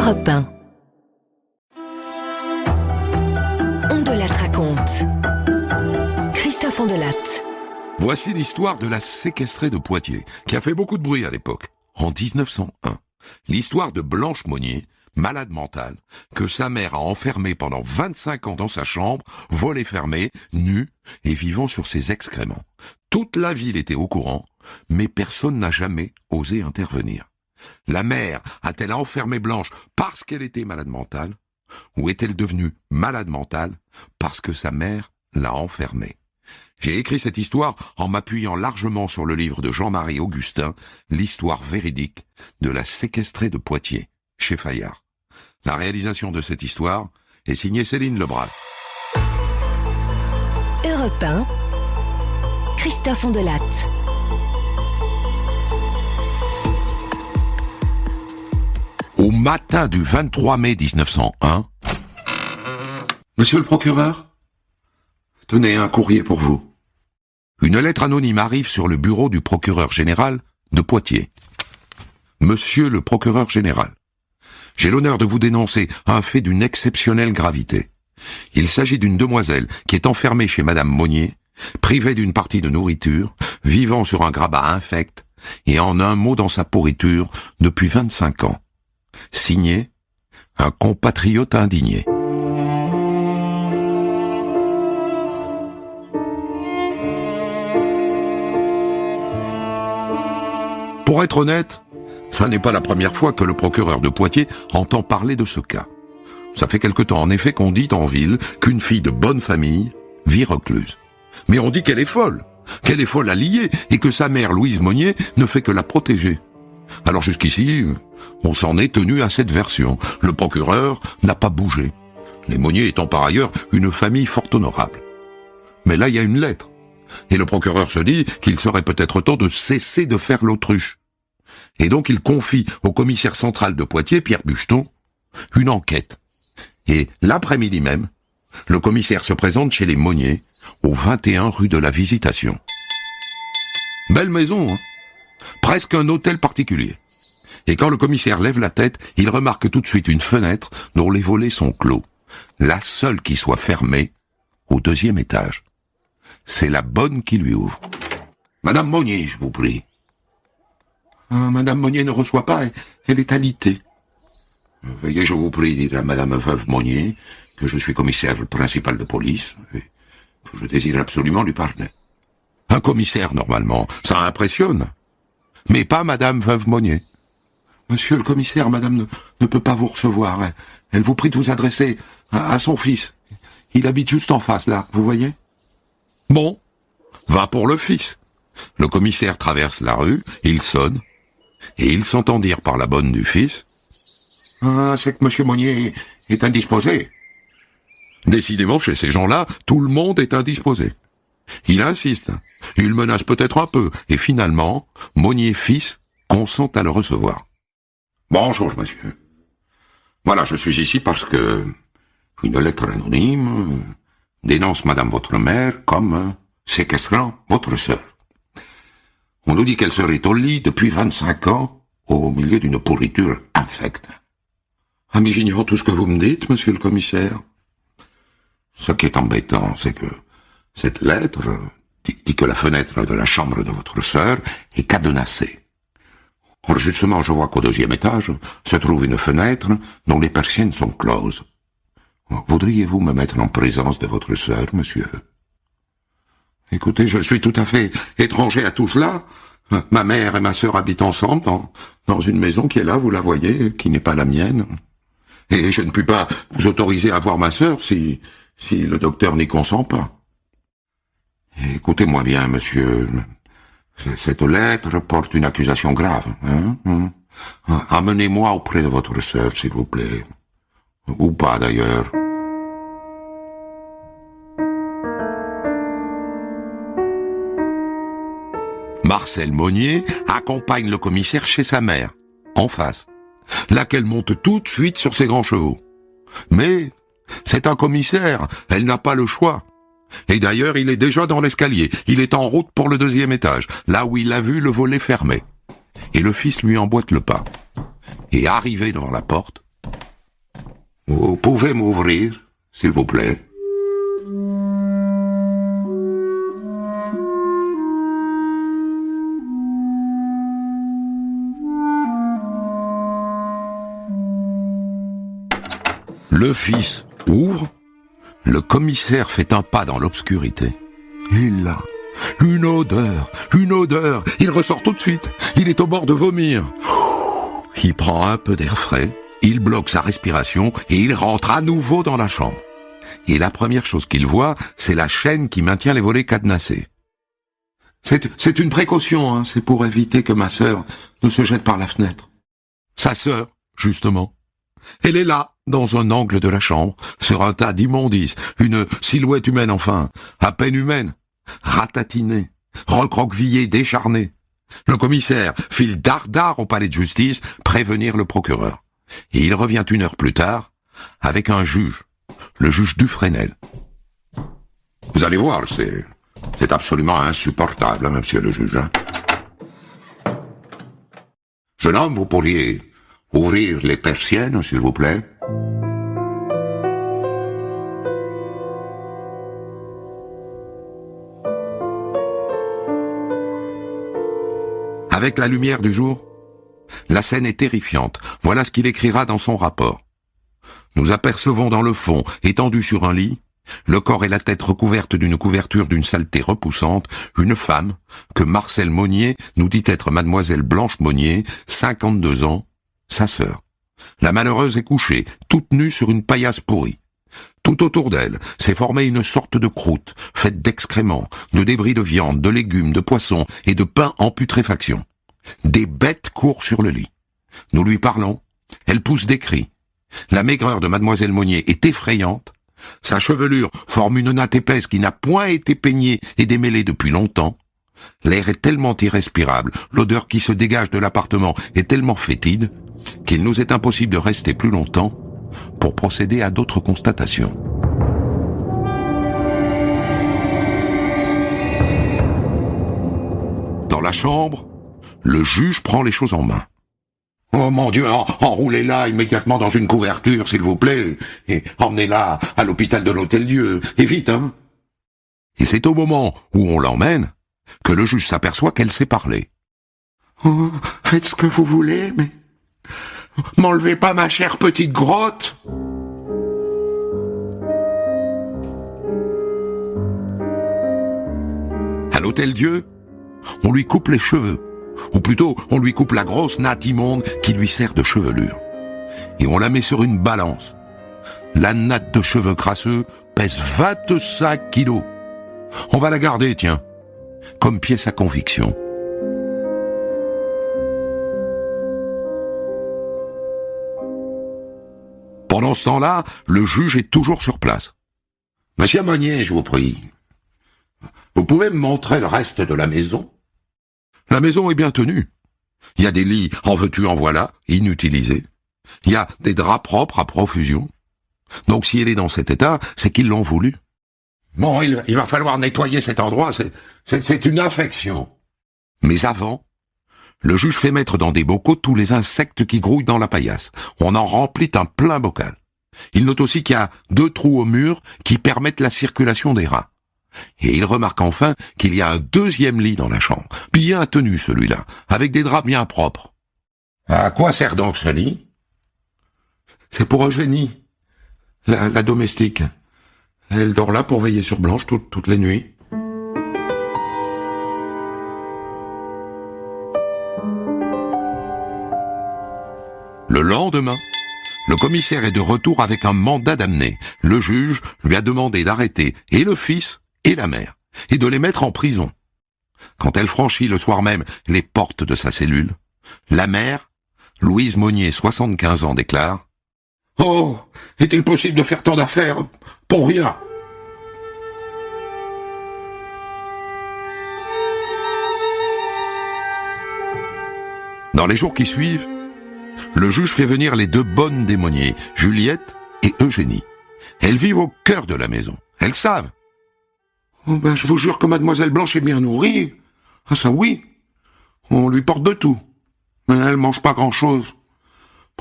Europe 1. Ondelat raconte. Christophe Ondelat. Voici l'histoire de la séquestrée de Poitiers, qui a fait beaucoup de bruit à l'époque, en 1901. L'histoire de Blanche Monnier, malade mentale, que sa mère a enfermée pendant 25 ans dans sa chambre, volets fermés, nue et vivant sur ses excréments. Toute la ville était au courant, mais personne n'a jamais osé intervenir. La mère a-t-elle enfermé Blanche parce qu'elle était malade mentale, ou est-elle devenue malade mentale parce que sa mère l'a enfermée? J'ai écrit cette histoire en m'appuyant largement sur le livre de Jean-Marie Augustin, L'histoire véridique de la séquestrée de Poitiers, chez Fayard. La réalisation de cette histoire est signée Céline Lebras. Europe 1. Christophe Ondelat. Au matin du 23 mai 1901... Monsieur le procureur, tenez un courrier pour vous. Une lettre anonyme arrive sur le bureau du procureur général de Poitiers. Monsieur le procureur général, j'ai l'honneur de vous dénoncer un fait d'une exceptionnelle gravité. Il s'agit d'une demoiselle qui est enfermée chez Madame Monnier, privée d'une partie de nourriture, vivant sur un grabat infect et en un mot dans sa pourriture depuis 25 ans. Signé, un compatriote indigné. Pour être honnête, ça n'est pas la première fois que le procureur de Poitiers entend parler de ce cas. Ça fait quelque temps en effet qu'on dit en ville qu'une fille de bonne famille vit recluse. Mais on dit qu'elle est folle à lier, et que sa mère Louise Monnier ne fait que la protéger. Alors jusqu'ici, on s'en est tenu à cette version. Le procureur n'a pas bougé, les Monnier étant par ailleurs une famille fort honorable. Mais là, il y a une lettre, et le procureur se dit qu'il serait peut-être temps de cesser de faire l'autruche. Et donc il confie au commissaire central de Poitiers, Pierre Bucheton, une enquête. Et l'après-midi même, le commissaire se présente chez les Monnier, au 21 rue de la Visitation. Belle maison, hein? Presque un hôtel particulier. Et quand le commissaire lève la tête, il remarque tout de suite une fenêtre dont les volets sont clos. La seule qui soit fermée, au 2e étage. C'est la bonne qui lui ouvre. « Madame Monnier, je vous prie. » Madame Monnier ne reçoit pas, elle est alitée. « Veuillez, je vous prie, dire à Madame Veuve Monnier que je suis commissaire principal de police et que je désire absolument lui parler. » Un commissaire, normalement, ça impressionne. Mais pas Madame Veuve Monnier. « Monsieur le commissaire, Madame ne peut pas vous recevoir. Elle vous prie de vous adresser à son fils. Il habite juste en face, là, vous voyez ?» Bon, va pour le fils. Le commissaire traverse la rue, il sonne, et il s'entend dire par la bonne du fils « Ah, c'est que Monsieur Monnier est indisposé. » Décidément, chez ces gens-là, tout le monde est indisposé. Il insiste, il menace peut-être un peu, et finalement, Monnier fils consent à le recevoir. « Bonjour, monsieur. Voilà, je suis ici parce que une lettre anonyme dénonce madame votre mère comme séquestrant votre sœur. On nous dit qu'elle serait au lit depuis 25 ans, au milieu d'une pourriture infecte. Ah, mais j'ignore tout ce que vous me dites, monsieur le commissaire. Ce qui est embêtant, c'est que cette lettre dit que la fenêtre de la chambre de votre sœur est cadenassée. Or, justement, je vois qu'au 2e étage se trouve une fenêtre dont les persiennes sont closes. Voudriez-vous me mettre en présence de votre sœur, monsieur? Écoutez, je suis tout à fait étranger à tout cela. Ma mère et ma sœur habitent ensemble dans une maison qui est là, vous la voyez, qui n'est pas la mienne. Et je ne puis pas vous autoriser à voir ma sœur si le docteur n'y consent pas. Écoutez-moi bien, monsieur. Cette lettre porte une accusation grave. Amenez-moi auprès de votre sœur, s'il vous plaît. Ou pas, d'ailleurs. Marcel Monnier accompagne le commissaire chez sa mère, en face, laquelle monte tout de suite sur ses grands chevaux. Mais c'est un commissaire, elle n'a pas le choix. Et d'ailleurs, il est déjà dans l'escalier. Il est en route pour le 2e étage, là où il a vu le volet fermé. Et le fils lui emboîte le pas. Et arrivé devant la porte, Vous pouvez m'ouvrir, s'il vous plaît? Le fils ouvre, le commissaire fait un pas dans l'obscurité. Il a une odeur, il ressort tout de suite, il est au bord de vomir. Il prend un peu d'air frais, il bloque sa respiration et il rentre à nouveau dans la chambre. Et la première chose qu'il voit, c'est la chaîne qui maintient les volets cadenassés. C'est une précaution, hein, c'est pour éviter que ma sœur ne se jette par la fenêtre. Sa sœur, justement. Elle est là, dans un angle de la chambre, sur un tas d'immondices, une silhouette humaine enfin, à peine humaine, ratatinée, recroquevillée, décharnée. Le commissaire file dardard au palais de justice prévenir le procureur. Et il revient 1 heure plus tard avec un juge, le juge Dufresnel. Vous allez voir, c'est absolument insupportable, hein, monsieur le juge. Hein. Jeune homme, vous pourriez ouvrir les persiennes, s'il vous plaît? Avec la lumière du jour, la scène est terrifiante. Voilà ce qu'il écrira dans son rapport. Nous apercevons dans le fond, étendu sur un lit, le corps et la tête recouvertes d'une couverture d'une saleté repoussante, une femme, que Marcel Monnier nous dit être mademoiselle Blanche Monnier, 52 ans, sa sœur. La malheureuse est couchée, toute nue sur une paillasse pourrie. Tout autour d'elle s'est formée une sorte de croûte, faite d'excréments, de débris de viande, de légumes, de poissons et de pain en putréfaction. Des bêtes courent sur le lit. Nous lui parlons, elle pousse des cris. La maigreur de mademoiselle Monnier est effrayante. Sa chevelure forme une natte épaisse qui n'a point été peignée et démêlée depuis longtemps. L'air est tellement irrespirable, l'odeur qui se dégage de l'appartement est tellement fétide, qu'il nous est impossible de rester plus longtemps pour procéder à d'autres constatations. Dans la chambre, le juge prend les choses en main. Oh mon Dieu, enroulez-la immédiatement dans une couverture, s'il vous plaît, et emmenez-la à l'hôpital de l'Hôtel-Dieu, et vite, hein. Et c'est au moment où on l'emmène que le juge s'aperçoit qu'elle sait parler. Oh, faites ce que vous voulez, mais m'enlevez pas ma chère petite grotte. À l'Hôtel-Dieu, on lui coupe les cheveux. Ou plutôt, on lui coupe la grosse natte immonde qui lui sert de chevelure. Et on la met sur une balance. La natte de cheveux crasseux pèse 25 kilos. On va la garder, tiens, comme pièce à conviction. Pendant ce temps-là, le juge est toujours sur place. Monsieur Monnier, je vous prie, vous pouvez me montrer le reste de la maison? La maison est bien tenue. Il y a des lits en veux-tu en voilà, inutilisés. Il y a des draps propres à profusion. Donc si elle est dans cet état, c'est qu'ils l'ont voulu. Bon, il va falloir nettoyer cet endroit, c'est une infection. Mais avant, le juge fait mettre dans des bocaux tous les insectes qui grouillent dans la paillasse. On en remplit un plein bocal. Il note aussi qu'il y a 2 trous au mur qui permettent la circulation des rats. Et il remarque enfin qu'il y a un 2e lit dans la chambre, bien tenu celui-là, avec des draps bien propres. À quoi sert donc ce lit? C'est pour Eugénie, la domestique. Elle dort là pour veiller sur Blanche toutes les nuits. Le lendemain, le commissaire est de retour avec un mandat d'amener. Le juge lui a demandé d'arrêter et le fils et la mère, et de les mettre en prison. Quand elle franchit le soir même les portes de sa cellule, la mère, Louise Monnier, 75 ans, déclare « Oh, est-il possible de faire tant d'affaires pour rien ?» Dans les jours qui suivent, le juge fait venir les 2 bonnes des Monnier, Juliette et Eugénie. Elles vivent au cœur de la maison. Elles savent. Oh ben, je vous jure que mademoiselle Blanche est bien nourrie. Ah ça oui. On lui porte de tout. Mais elle mange pas grand-chose.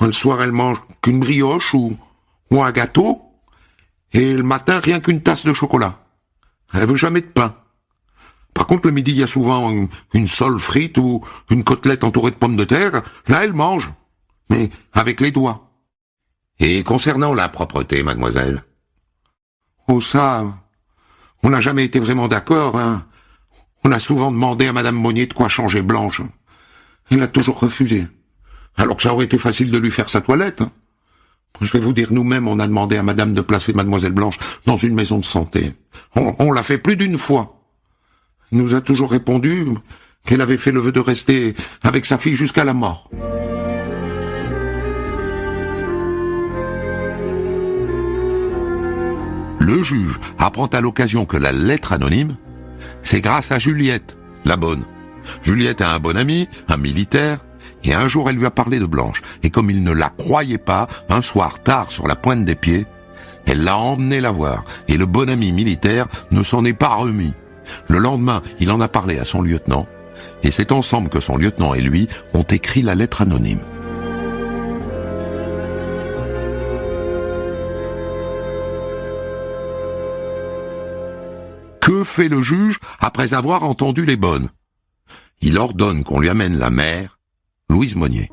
Le soir, elle mange qu'une brioche ou ou un gâteau, et le matin, rien qu'une tasse de chocolat. Elle veut jamais de pain. Par contre, le midi, il y a souvent une sole frite ou une côtelette entourée de pommes de terre. Là, elle mange, mais avec les doigts. Et concernant la propreté, mademoiselle? Oh ça, on n'a jamais été vraiment d'accord, hein. On a souvent demandé à madame Monnier de quoi changer Blanche. Elle a toujours refusé. Alors que ça aurait été facile de lui faire sa toilette, hein. Je vais vous dire, nous-mêmes, on a demandé à madame de placer mademoiselle Blanche dans une maison de santé. On l'a fait plus d'une fois. Elle nous a toujours répondu qu'elle avait fait le vœu de rester avec sa fille jusqu'à la mort. Le juge apprend à l'occasion que la lettre anonyme, c'est grâce à Juliette, la bonne. Juliette a un bon ami, un militaire, et un jour elle lui a parlé de Blanche. Et comme il ne la croyait pas, un soir tard sur la pointe des pieds, elle l'a emmené la voir. Et le bon ami militaire ne s'en est pas remis. Le lendemain, il en a parlé à son lieutenant, et c'est ensemble que son lieutenant et lui ont écrit la lettre anonyme. Que fait le juge après avoir entendu les bonnes? Il ordonne qu'on lui amène la mère, Louise Monnier.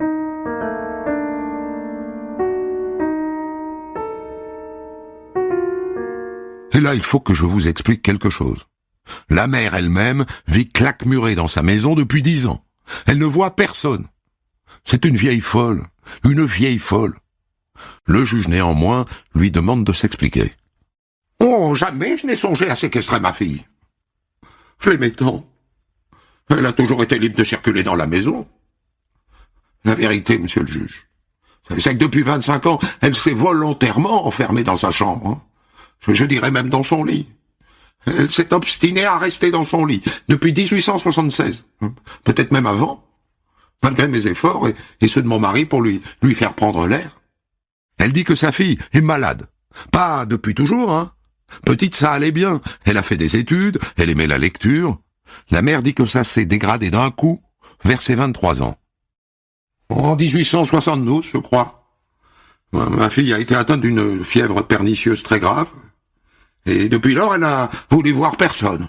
Et là, il faut que je vous explique quelque chose. La mère elle-même vit claquemurée dans sa maison depuis 10 ans. Elle ne voit personne. C'est une vieille folle, une vieille folle. Le juge, néanmoins, lui demande de s'expliquer. « Oh, jamais je n'ai songé à séquestrer ma fille. Je l'aimais tant. Elle a toujours été libre de circuler dans la maison. La vérité, monsieur le juge, c'est que depuis 25 ans, elle s'est volontairement enfermée dans sa chambre. Hein. Je dirais même dans son lit. Elle s'est obstinée à rester dans son lit depuis 1876, peut-être même avant, malgré mes efforts et ceux de mon mari pour lui faire prendre l'air. Elle dit que sa fille est malade. Pas depuis toujours, hein. Petite, ça allait bien. Elle a fait des études, elle aimait la lecture. La mère dit que ça s'est dégradé d'un coup vers ses 23 ans. En 1872, je crois. Ma fille a été atteinte d'une fièvre pernicieuse très grave. Et depuis lors, elle n'a voulu voir personne.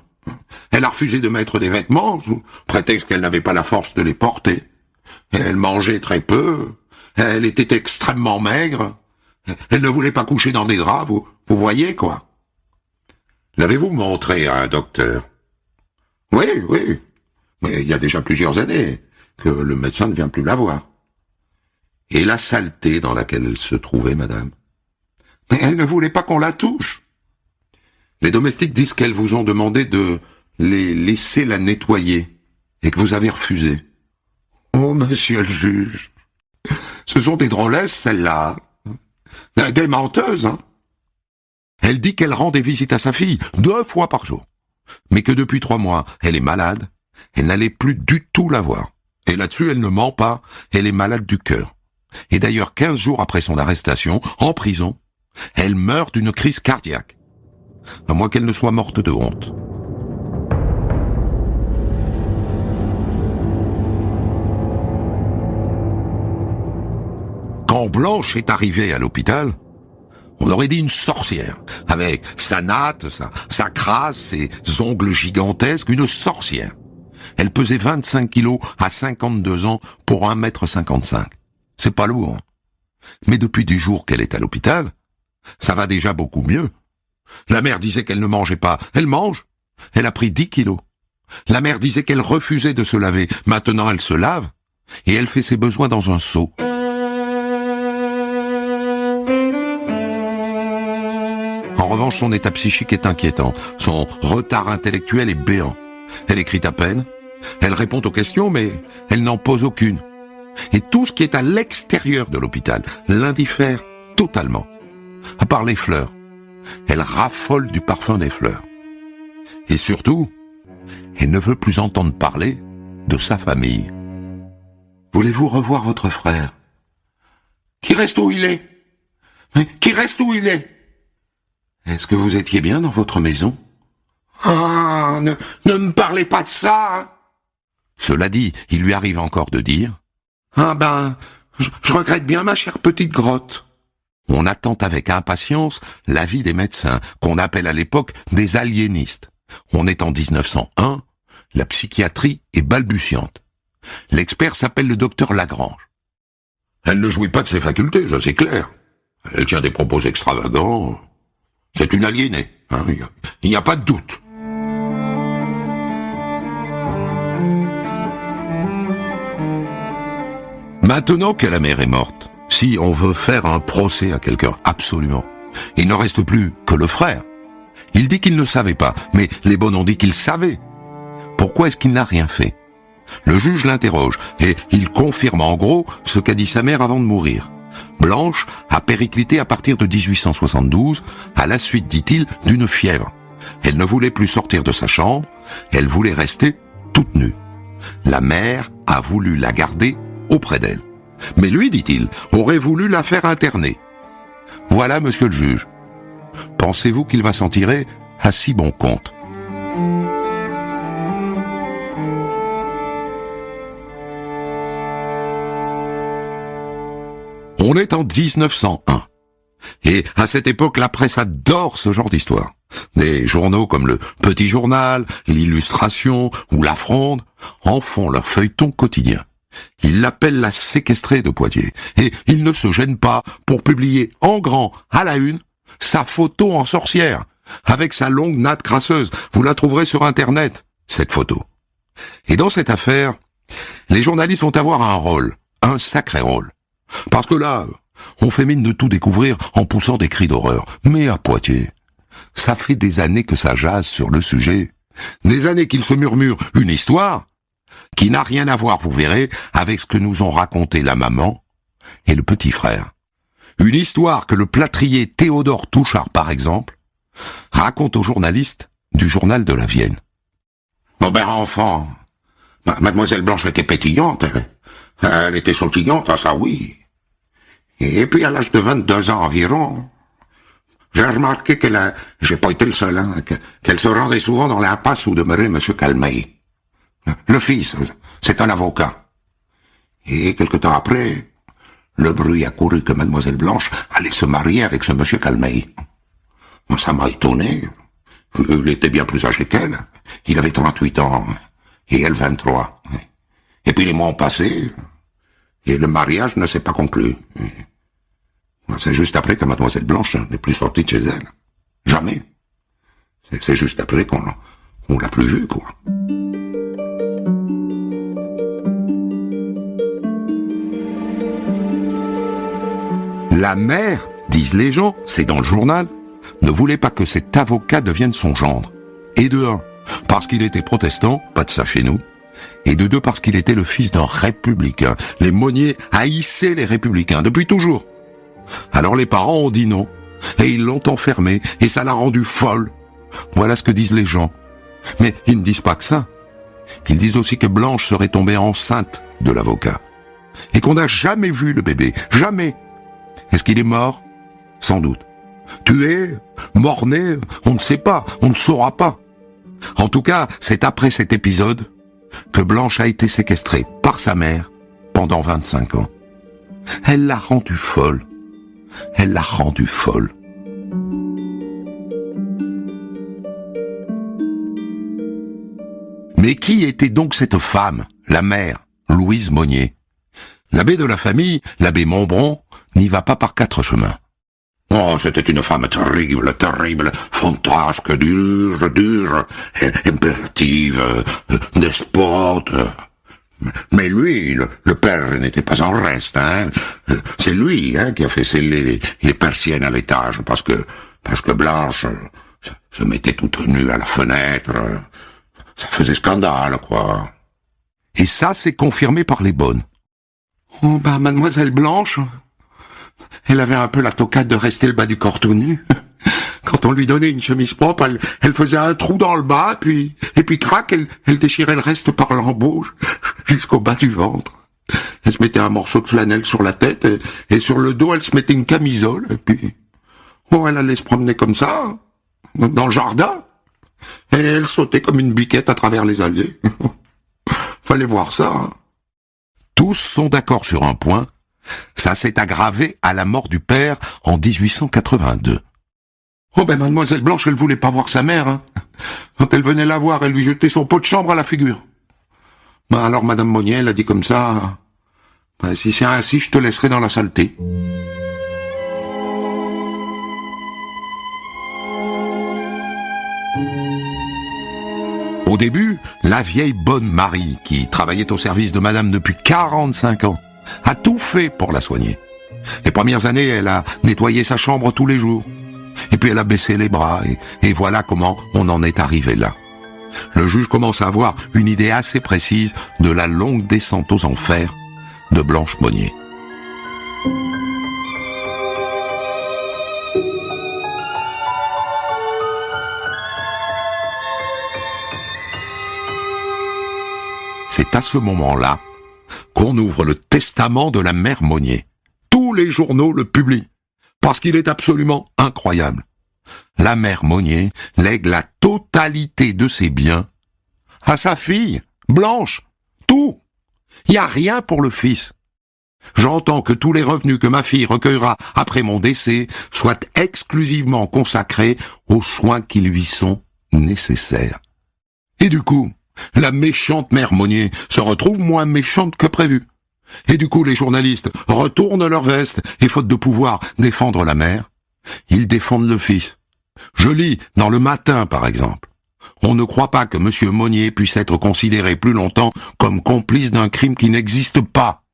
Elle a refusé de mettre des vêtements, sous prétexte qu'elle n'avait pas la force de les porter. Elle mangeait très peu. Elle était extrêmement maigre. Elle ne voulait pas coucher dans des draps, vous voyez, quoi. L'avez-vous montré à un docteur? Oui. Mais il y a déjà plusieurs années que le médecin ne vient plus la voir. Et la saleté dans laquelle elle se trouvait, madame? Mais elle ne voulait pas qu'on la touche. Les domestiques disent qu'elles vous ont demandé de les laisser la nettoyer et que vous avez refusé. Oh, monsieur le juge, ce sont des drôlesses, celles-là. Des menteuses, hein. Elle dit qu'elle rend des visites à sa fille 2 fois par jour, mais que depuis 3 mois, elle est malade, elle n'allait plus du tout la voir. Et là-dessus, elle ne ment pas, elle est malade du cœur. Et d'ailleurs, 15 jours après son arrestation, en prison, elle meurt d'une crise cardiaque. À moins qu'elle ne soit morte de honte. Quand Blanche est arrivée à l'hôpital, on aurait dit une sorcière, avec sa natte, sa crasse, ses ongles gigantesques, une sorcière. Elle pesait 25 kilos à 52 ans pour 1,55 m. C'est pas lourd. Mais depuis 10 jours qu'elle est à l'hôpital, ça va déjà beaucoup mieux. La mère disait qu'elle ne mangeait pas. Elle mange. Elle a pris 10 kilos. La mère disait qu'elle refusait de se laver. Maintenant, elle se lave et elle fait ses besoins dans un seau. En revanche, son état psychique est inquiétant. Son retard intellectuel est béant. Elle écrit à peine. Elle répond aux questions, mais elle n'en pose aucune. Et tout ce qui est à l'extérieur de l'hôpital l'indiffère totalement. À part les fleurs. Elle raffole du parfum des fleurs. Et surtout, elle ne veut plus entendre parler de sa famille. Voulez-vous revoir votre frère? Qui reste où il est? Mais qui reste où il est? Est-ce que vous étiez bien dans votre maison? Ah, ne me parlez pas de ça, hein. Cela dit, il lui arrive encore de dire: ah ben, je regrette bien ma chère petite grotte. On attend avec impatience l'avis des médecins, qu'on appelle à l'époque des aliénistes. On est en 1901, la psychiatrie est balbutiante. L'expert s'appelle le docteur Lagrange. Elle ne jouit pas de ses facultés, ça c'est clair. Elle tient des propos extravagants. C'est une aliénée, hein, il n'y a pas de doute. Maintenant que la mère est morte, si on veut faire un procès à quelqu'un, absolument, il ne reste plus que le frère. Il dit qu'il ne savait pas, mais les bonnes ont dit qu'il savait. Pourquoi est-ce qu'il n'a rien fait? Le juge l'interroge, et il confirme en gros ce qu'a dit sa mère avant de mourir. Blanche a périclité à partir de 1872, à la suite, dit-il, d'une fièvre. Elle ne voulait plus sortir de sa chambre, elle voulait rester toute nue. La mère a voulu la garder auprès d'elle. Mais lui, dit-il, aurait voulu la faire interner. Voilà, monsieur le juge. Pensez-vous qu'il va s'en tirer à si bon compte? On est en 1901. Et à cette époque, la presse adore ce genre d'histoire. Des journaux comme le Petit Journal, l'Illustration ou La Fronde en font leur feuilleton quotidien. Ils l'appellent la séquestrée de Poitiers. Et ils ne se gênent pas pour publier en grand, à la une, sa photo en sorcière, avec sa longue natte crasseuse. Vous la trouverez sur Internet, cette photo. Et dans cette affaire, les journalistes vont avoir un rôle, un sacré rôle. Parce que là, on fait mine de tout découvrir en poussant des cris d'horreur. Mais à Poitiers, ça fait des années que ça jase sur le sujet. Des années qu'il se murmure une histoire qui n'a rien à voir, vous verrez, avec ce que nous ont raconté la maman et le petit frère. Une histoire que le plâtrier Théodore Touchard, par exemple, raconte aux journalistes du journal de la Vienne. Mon père enfant, mademoiselle Blanche était pétillante, elle était sautillante, ça oui. Et puis à l'âge de 22 ans environ, j'ai remarqué j'ai pas été le seul, qu'elle se rendait souvent dans l'impasse où demeurait M. Calmeil. Le fils, c'est un avocat. Et quelque temps après, le bruit a couru que mademoiselle Blanche allait se marier avec ce M. Calmeil. Ça m'a étonné. Il était bien plus âgé qu'elle. Il avait 38 ans, et elle 23. Et puis les mois ont passé, et le mariage ne s'est pas conclu. C'est juste après que mademoiselle Blanche n'est plus sortie de chez elle. Jamais. C'est juste après qu'on l'a plus vue, quoi. La mère, disent les gens, c'est dans le journal, ne voulait pas que cet avocat devienne son gendre. Et de un, parce qu'il était protestant, pas de ça chez nous, et de deux, parce qu'il était le fils d'un républicain. Les Monnier haïssaient les républicains, depuis toujours. Alors les parents ont dit non, et ils l'ont enfermée, et ça l'a rendue folle. Voilà ce que disent les gens. Mais ils ne disent pas que ça. Ils disent aussi que Blanche serait tombée enceinte de l'avocat. Et qu'on n'a jamais vu le bébé, jamais. Est-ce qu'il est mort? Sans doute. Tué? Mort-né? On ne sait pas, on ne saura pas. En tout cas, c'est après cet épisode que Blanche a été séquestrée par sa mère pendant 25 ans. Elle l'a rendue folle. Elle l'a rendue folle. Mais qui était donc cette femme, la mère, Louise Monnier? L'abbé de la famille, l'abbé Montbron, n'y va pas par 4 chemins. Oh, c'était une femme terrible, terrible, fantasque, dure, impérative, despote. Mais lui, le père n'était pas en reste, hein. C'est lui, qui a fait sceller les persiennes à l'étage, parce que Blanche se mettait toute nue à la fenêtre. Ça faisait scandale, quoi. Et ça, c'est confirmé par les bonnes. Oh, mademoiselle Blanche, elle avait un peu la tocade de rester le bas du corps tout nu. Quand on lui donnait une chemise propre, elle faisait un trou dans le bas, et puis crac, elle déchirait le reste par l'embauche, jusqu'au bas du ventre. Elle se mettait un morceau de flanelle sur la tête, et sur le dos, elle se mettait une camisole, et puis, elle allait se promener comme ça, dans le jardin, et elle sautait comme une biquette à travers les allées. Fallait voir ça. Tous sont d'accord sur un point, Ça s'est aggravé à la mort du père en 1882. Oh ben mademoiselle Blanche, elle voulait pas voir sa mère. Hein. Quand elle venait la voir, elle lui jetait son pot de chambre à la figure. Ben alors madame Monnier, elle a dit comme ça, ben, si c'est ainsi, je te laisserai dans la saleté. Au début, la vieille bonne Marie, qui travaillait au service de madame depuis 45 ans, a tout fait pour la soigner. Les premières années, elle a nettoyé sa chambre tous les jours. Et puis elle a baissé les bras, et voilà comment on en est arrivé là. Le juge commence à avoir une idée assez précise de la longue descente aux enfers de Blanche Monnier. C'est à ce moment-là qu'on ouvre le testament de la mère Monnier. Tous les journaux le publient, parce qu'il est absolument incroyable. La mère Monnier lègue la totalité de ses biens à sa fille, Blanche. Tout. Il n'y a rien pour le fils. J'entends que tous les revenus que ma fille recueillera après mon décès soient exclusivement consacrés aux soins qui lui sont nécessaires. Et du coup, la méchante mère Monnier se retrouve moins méchante que prévu. Et du coup, les journalistes retournent leur veste et faute de pouvoir défendre la mère, ils défendent le fils. Je lis dans Le Matin, par exemple. On ne croit pas que M. Monnier puisse être considéré plus longtemps comme complice d'un crime qui n'existe pas.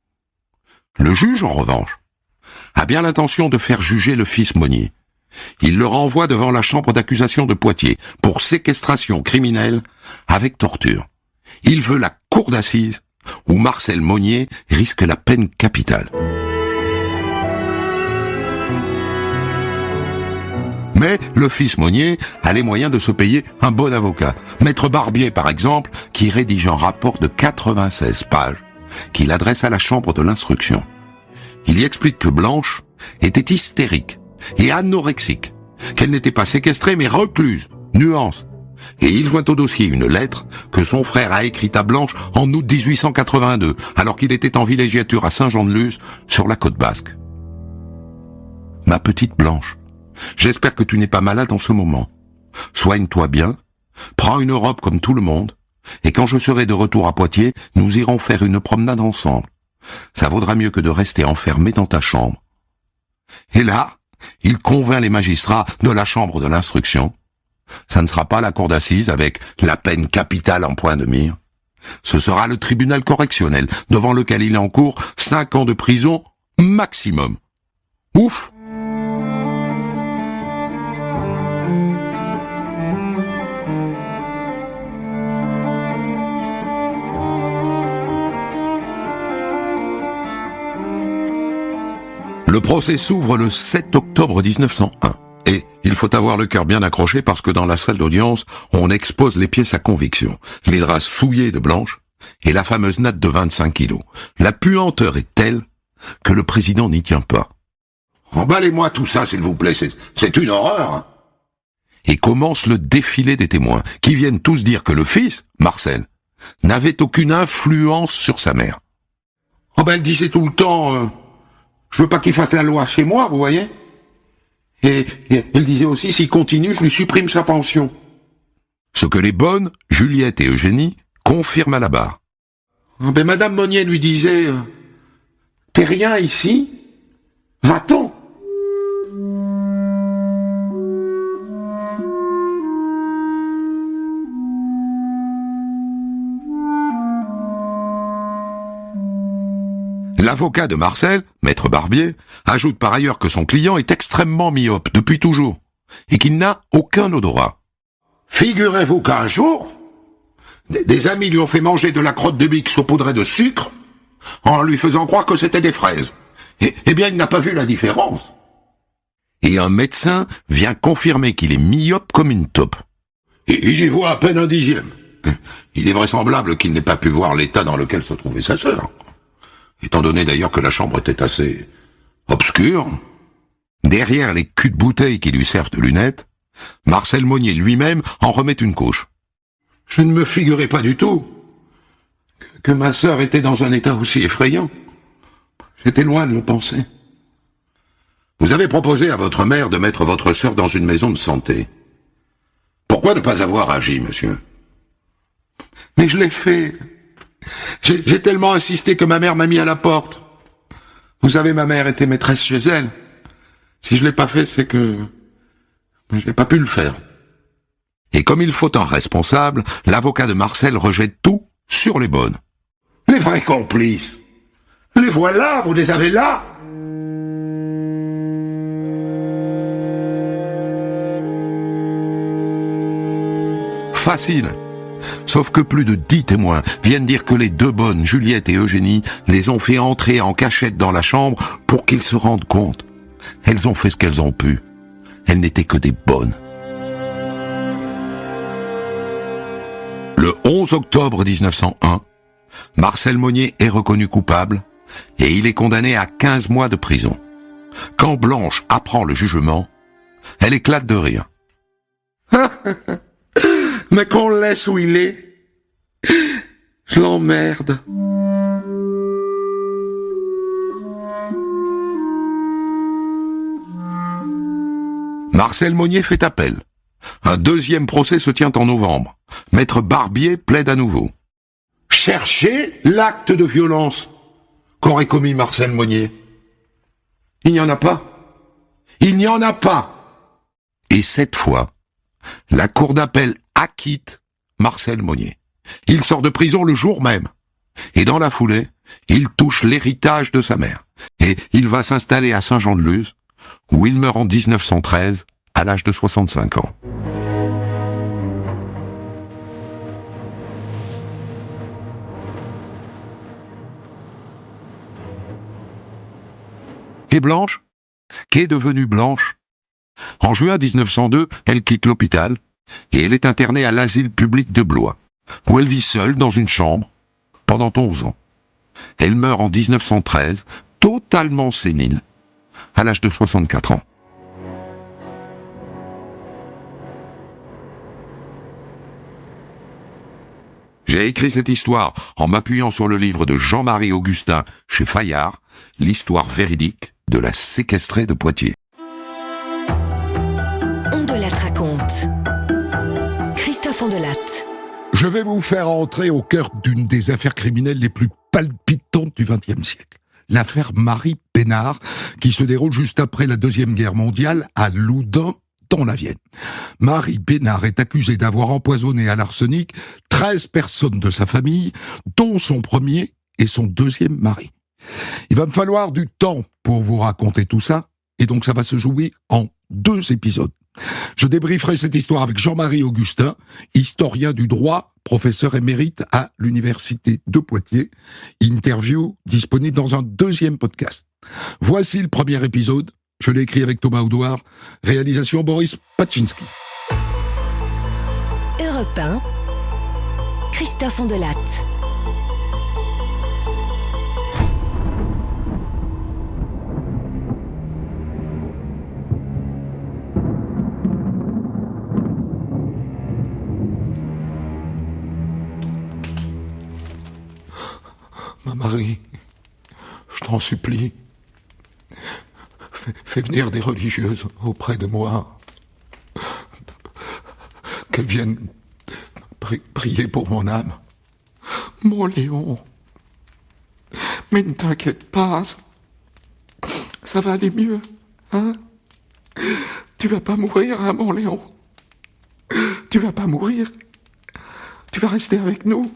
Le juge, en revanche, a bien l'intention de faire juger le fils Monnier. Il le renvoie devant la chambre d'accusation de Poitiers pour séquestration criminelle avec torture. Il veut la cour d'assises où Marcel Monnier risque la peine capitale. Mais le fils Monnier a les moyens de se payer un bon avocat. Maître Barbier, par exemple, qui rédige un rapport de 96 pages qu'il adresse à la chambre de l'instruction. Il y explique que Blanche était hystérique et anorexique, qu'elle n'était pas séquestrée mais recluse, nuance. Et il joint au dossier une lettre que son frère a écrite à Blanche en août 1882, alors qu'il était en villégiature à Saint-Jean-de-Luz, sur la côte basque. Ma petite Blanche, j'espère que tu n'es pas malade en ce moment. Soigne-toi bien, prends une robe comme tout le monde, et quand je serai de retour à Poitiers, nous irons faire une promenade ensemble. Ça vaudra mieux que de rester enfermé dans ta chambre. Et là, il convainc les magistrats de la chambre de l'instruction. Ça ne sera pas la cour d'assises avec la peine capitale en point de mire. Ce sera le tribunal correctionnel, devant lequel il encourt 5 ans de prison maximum. Ouf! Le procès s'ouvre le 7 octobre 1901. Et il faut avoir le cœur bien accroché parce que dans la salle d'audience, on expose les pièces à conviction. Les draps souillés de Blanche et la fameuse natte de 25 kilos. La puanteur est telle que le président n'y tient pas. Emballez-moi tout ça, s'il vous plaît, c'est une horreur. Hein. Et commence le défilé des témoins, qui viennent tous dire que le fils, Marcel, n'avait aucune influence sur sa mère. Oh ben, elle disait tout le temps, je veux pas qu'il fasse la loi chez moi, vous voyez. Et elle disait aussi, s'il continue, je lui supprime sa pension. Ce que les bonnes, Juliette et Eugénie, confirment à la barre. Oh ben, madame Monnier lui disait, t'es rien ici, va-t'en. L'avocat de Marcel, maître Barbier, ajoute par ailleurs que son client est extrêmement myope depuis toujours et qu'il n'a aucun odorat. Figurez-vous qu'un jour, des amis lui ont fait manger de la crotte de bique saupoudrée de sucre en lui faisant croire que c'était des fraises. Eh bien, il n'a pas vu la différence. Et un médecin vient confirmer qu'il est myope comme une taupe. Et il y voit à peine un dixième. Il est vraisemblable qu'il n'ait pas pu voir l'état dans lequel se trouvait sa sœur. Étant donné d'ailleurs que la chambre était assez obscure. Derrière les culs de bouteille qui lui servent de lunettes, Marcel Monnier lui-même en remet une couche. Je ne me figurais pas du tout que ma sœur était dans un état aussi effrayant. J'étais loin de le penser. Vous avez proposé à votre mère de mettre votre sœur dans une maison de santé. Pourquoi ne pas avoir agi, monsieur? Mais je l'ai fait. J'ai tellement insisté que ma mère m'a mis à la porte. Vous savez, ma mère était maîtresse chez elle. Si je l'ai pas fait, c'est que je n'ai pas pu le faire. Et comme il faut un responsable, l'avocat de Marcel rejette tout sur les bonnes. Les vrais complices. Les voilà, vous les avez là. Facile. Sauf que plus de 10 témoins viennent dire que les deux bonnes, Juliette et Eugénie, les ont fait entrer en cachette dans la chambre pour qu'ils se rendent compte. Elles ont fait ce qu'elles ont pu. Elles n'étaient que des bonnes. Le 11 octobre 1901, Marcel Monnier est reconnu coupable et il est condamné à 15 mois de prison. Quand Blanche apprend le jugement, elle éclate de rire. Mais qu'on le laisse où il est, je l'emmerde. Marcel Monnier fait appel. Un deuxième procès se tient en novembre. Maître Barbier plaide à nouveau. Cherchez l'acte de violence qu'aurait commis Marcel Monnier. Il n'y en a pas. Il n'y en a pas. Et cette fois, la cour d'appel acquitte Marcel Monnier. Il sort de prison le jour même. Et dans la foulée, il touche l'héritage de sa mère. Et il va s'installer à Saint-Jean-de-Luz, où il meurt en 1913, à l'âge de 65 ans. Et Blanche? Qu'est devenue Blanche? En juin 1902, elle quitte l'hôpital et elle est internée à l'asile public de Blois, où elle vit seule dans une chambre pendant 11 ans. Elle meurt en 1913, totalement sénile, à l'âge de 64 ans. J'ai écrit cette histoire en m'appuyant sur le livre de Jean-Marie Augustin chez Fayard, l'histoire véridique de la séquestrée de Poitiers. On de la raconte. Christophe Ondelatte. Je vais vous faire entrer au cœur d'une des affaires criminelles les plus palpitantes du XXe siècle. L'affaire Marie Bénard, qui se déroule juste après la Deuxième Guerre mondiale à Loudun, dans la Vienne. Marie Bénard est accusée d'avoir empoisonné à l'arsenic 13 personnes de sa famille, dont son premier et son deuxième mari. Il va me falloir du temps pour vous raconter tout ça, et donc ça va se jouer en 2 épisodes. Je débrieferai cette histoire avec Jean-Marie Augustin, historien du droit, professeur émérite à l'Université de Poitiers. Interview disponible dans un 2e podcast. Voici le premier épisode. Je l'ai écrit avec Thomas Audouard. Réalisation Boris Paczynski. Europe 1, Christophe Ondelatte. Ma Marie, je t'en supplie, fais venir des religieuses auprès de moi, qu'elles viennent prier pour mon âme. Mon Léon, mais ne t'inquiète pas, ça va aller mieux, hein? Tu vas pas mourir, hein, mon Léon? Tu vas pas mourir? Tu vas rester avec nous?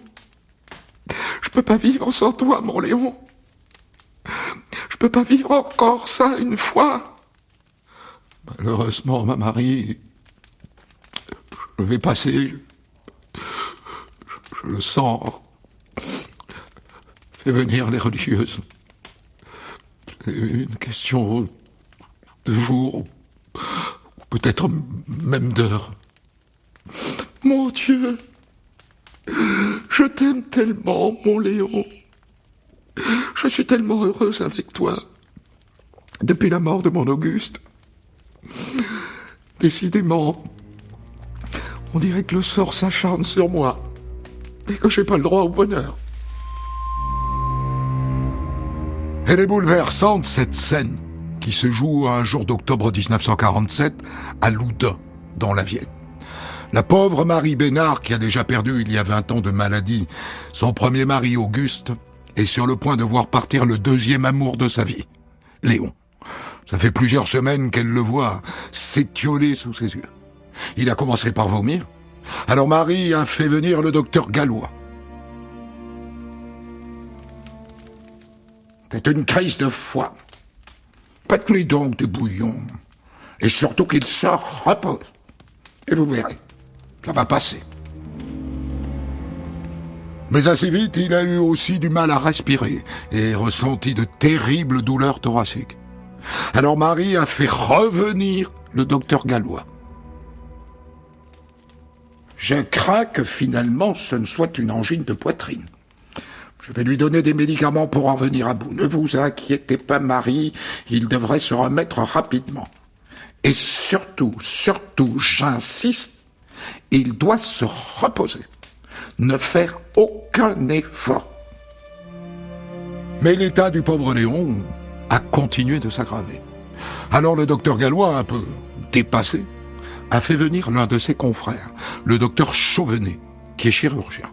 Je peux pas vivre sans toi, mon Léon. Je peux pas vivre encore ça une fois. Malheureusement, ma Marie, je vais passer. Je le sens. Fais venir les religieuses. C'est une question de jours, ou peut-être même d'heures. Mon Dieu! Je t'aime tellement, mon Léon. Je suis tellement heureuse avec toi. Depuis la mort de mon Auguste. Décidément, on dirait que le sort s'acharne sur moi et que j'ai pas le droit au bonheur. Elle est bouleversante, cette scène, qui se joue un jour d'octobre 1947 à Loudun, dans la Vienne. La pauvre Marie Bénard, qui a déjà perdu il y a 20 ans de maladie son premier mari Auguste, est sur le point de voir partir le deuxième amour de sa vie, Léon. Ça fait plusieurs semaines qu'elle le voit s'étioler sous ses yeux. Il a commencé par vomir. Alors Marie a fait venir le docteur Gallois. C'est une crise de foie. Faites-lui donc du bouillon. Et surtout qu'il se repose. Et vous verrez, ça va passer. Mais assez vite, il a eu aussi du mal à respirer et ressenti de terribles douleurs thoraciques. Alors Marie a fait revenir le docteur Gallois. Je crains que finalement ce ne soit une angine de poitrine. Je vais lui donner des médicaments pour en venir à bout. Ne vous inquiétez pas, Marie, il devrait se remettre rapidement. Et surtout, j'insiste, il doit se reposer. Ne faire aucun effort. Mais l'état du pauvre Léon a continué de s'aggraver. Alors le docteur Gallois, un peu dépassé, a fait venir l'un de ses confrères, le docteur Chauvenet, qui est chirurgien.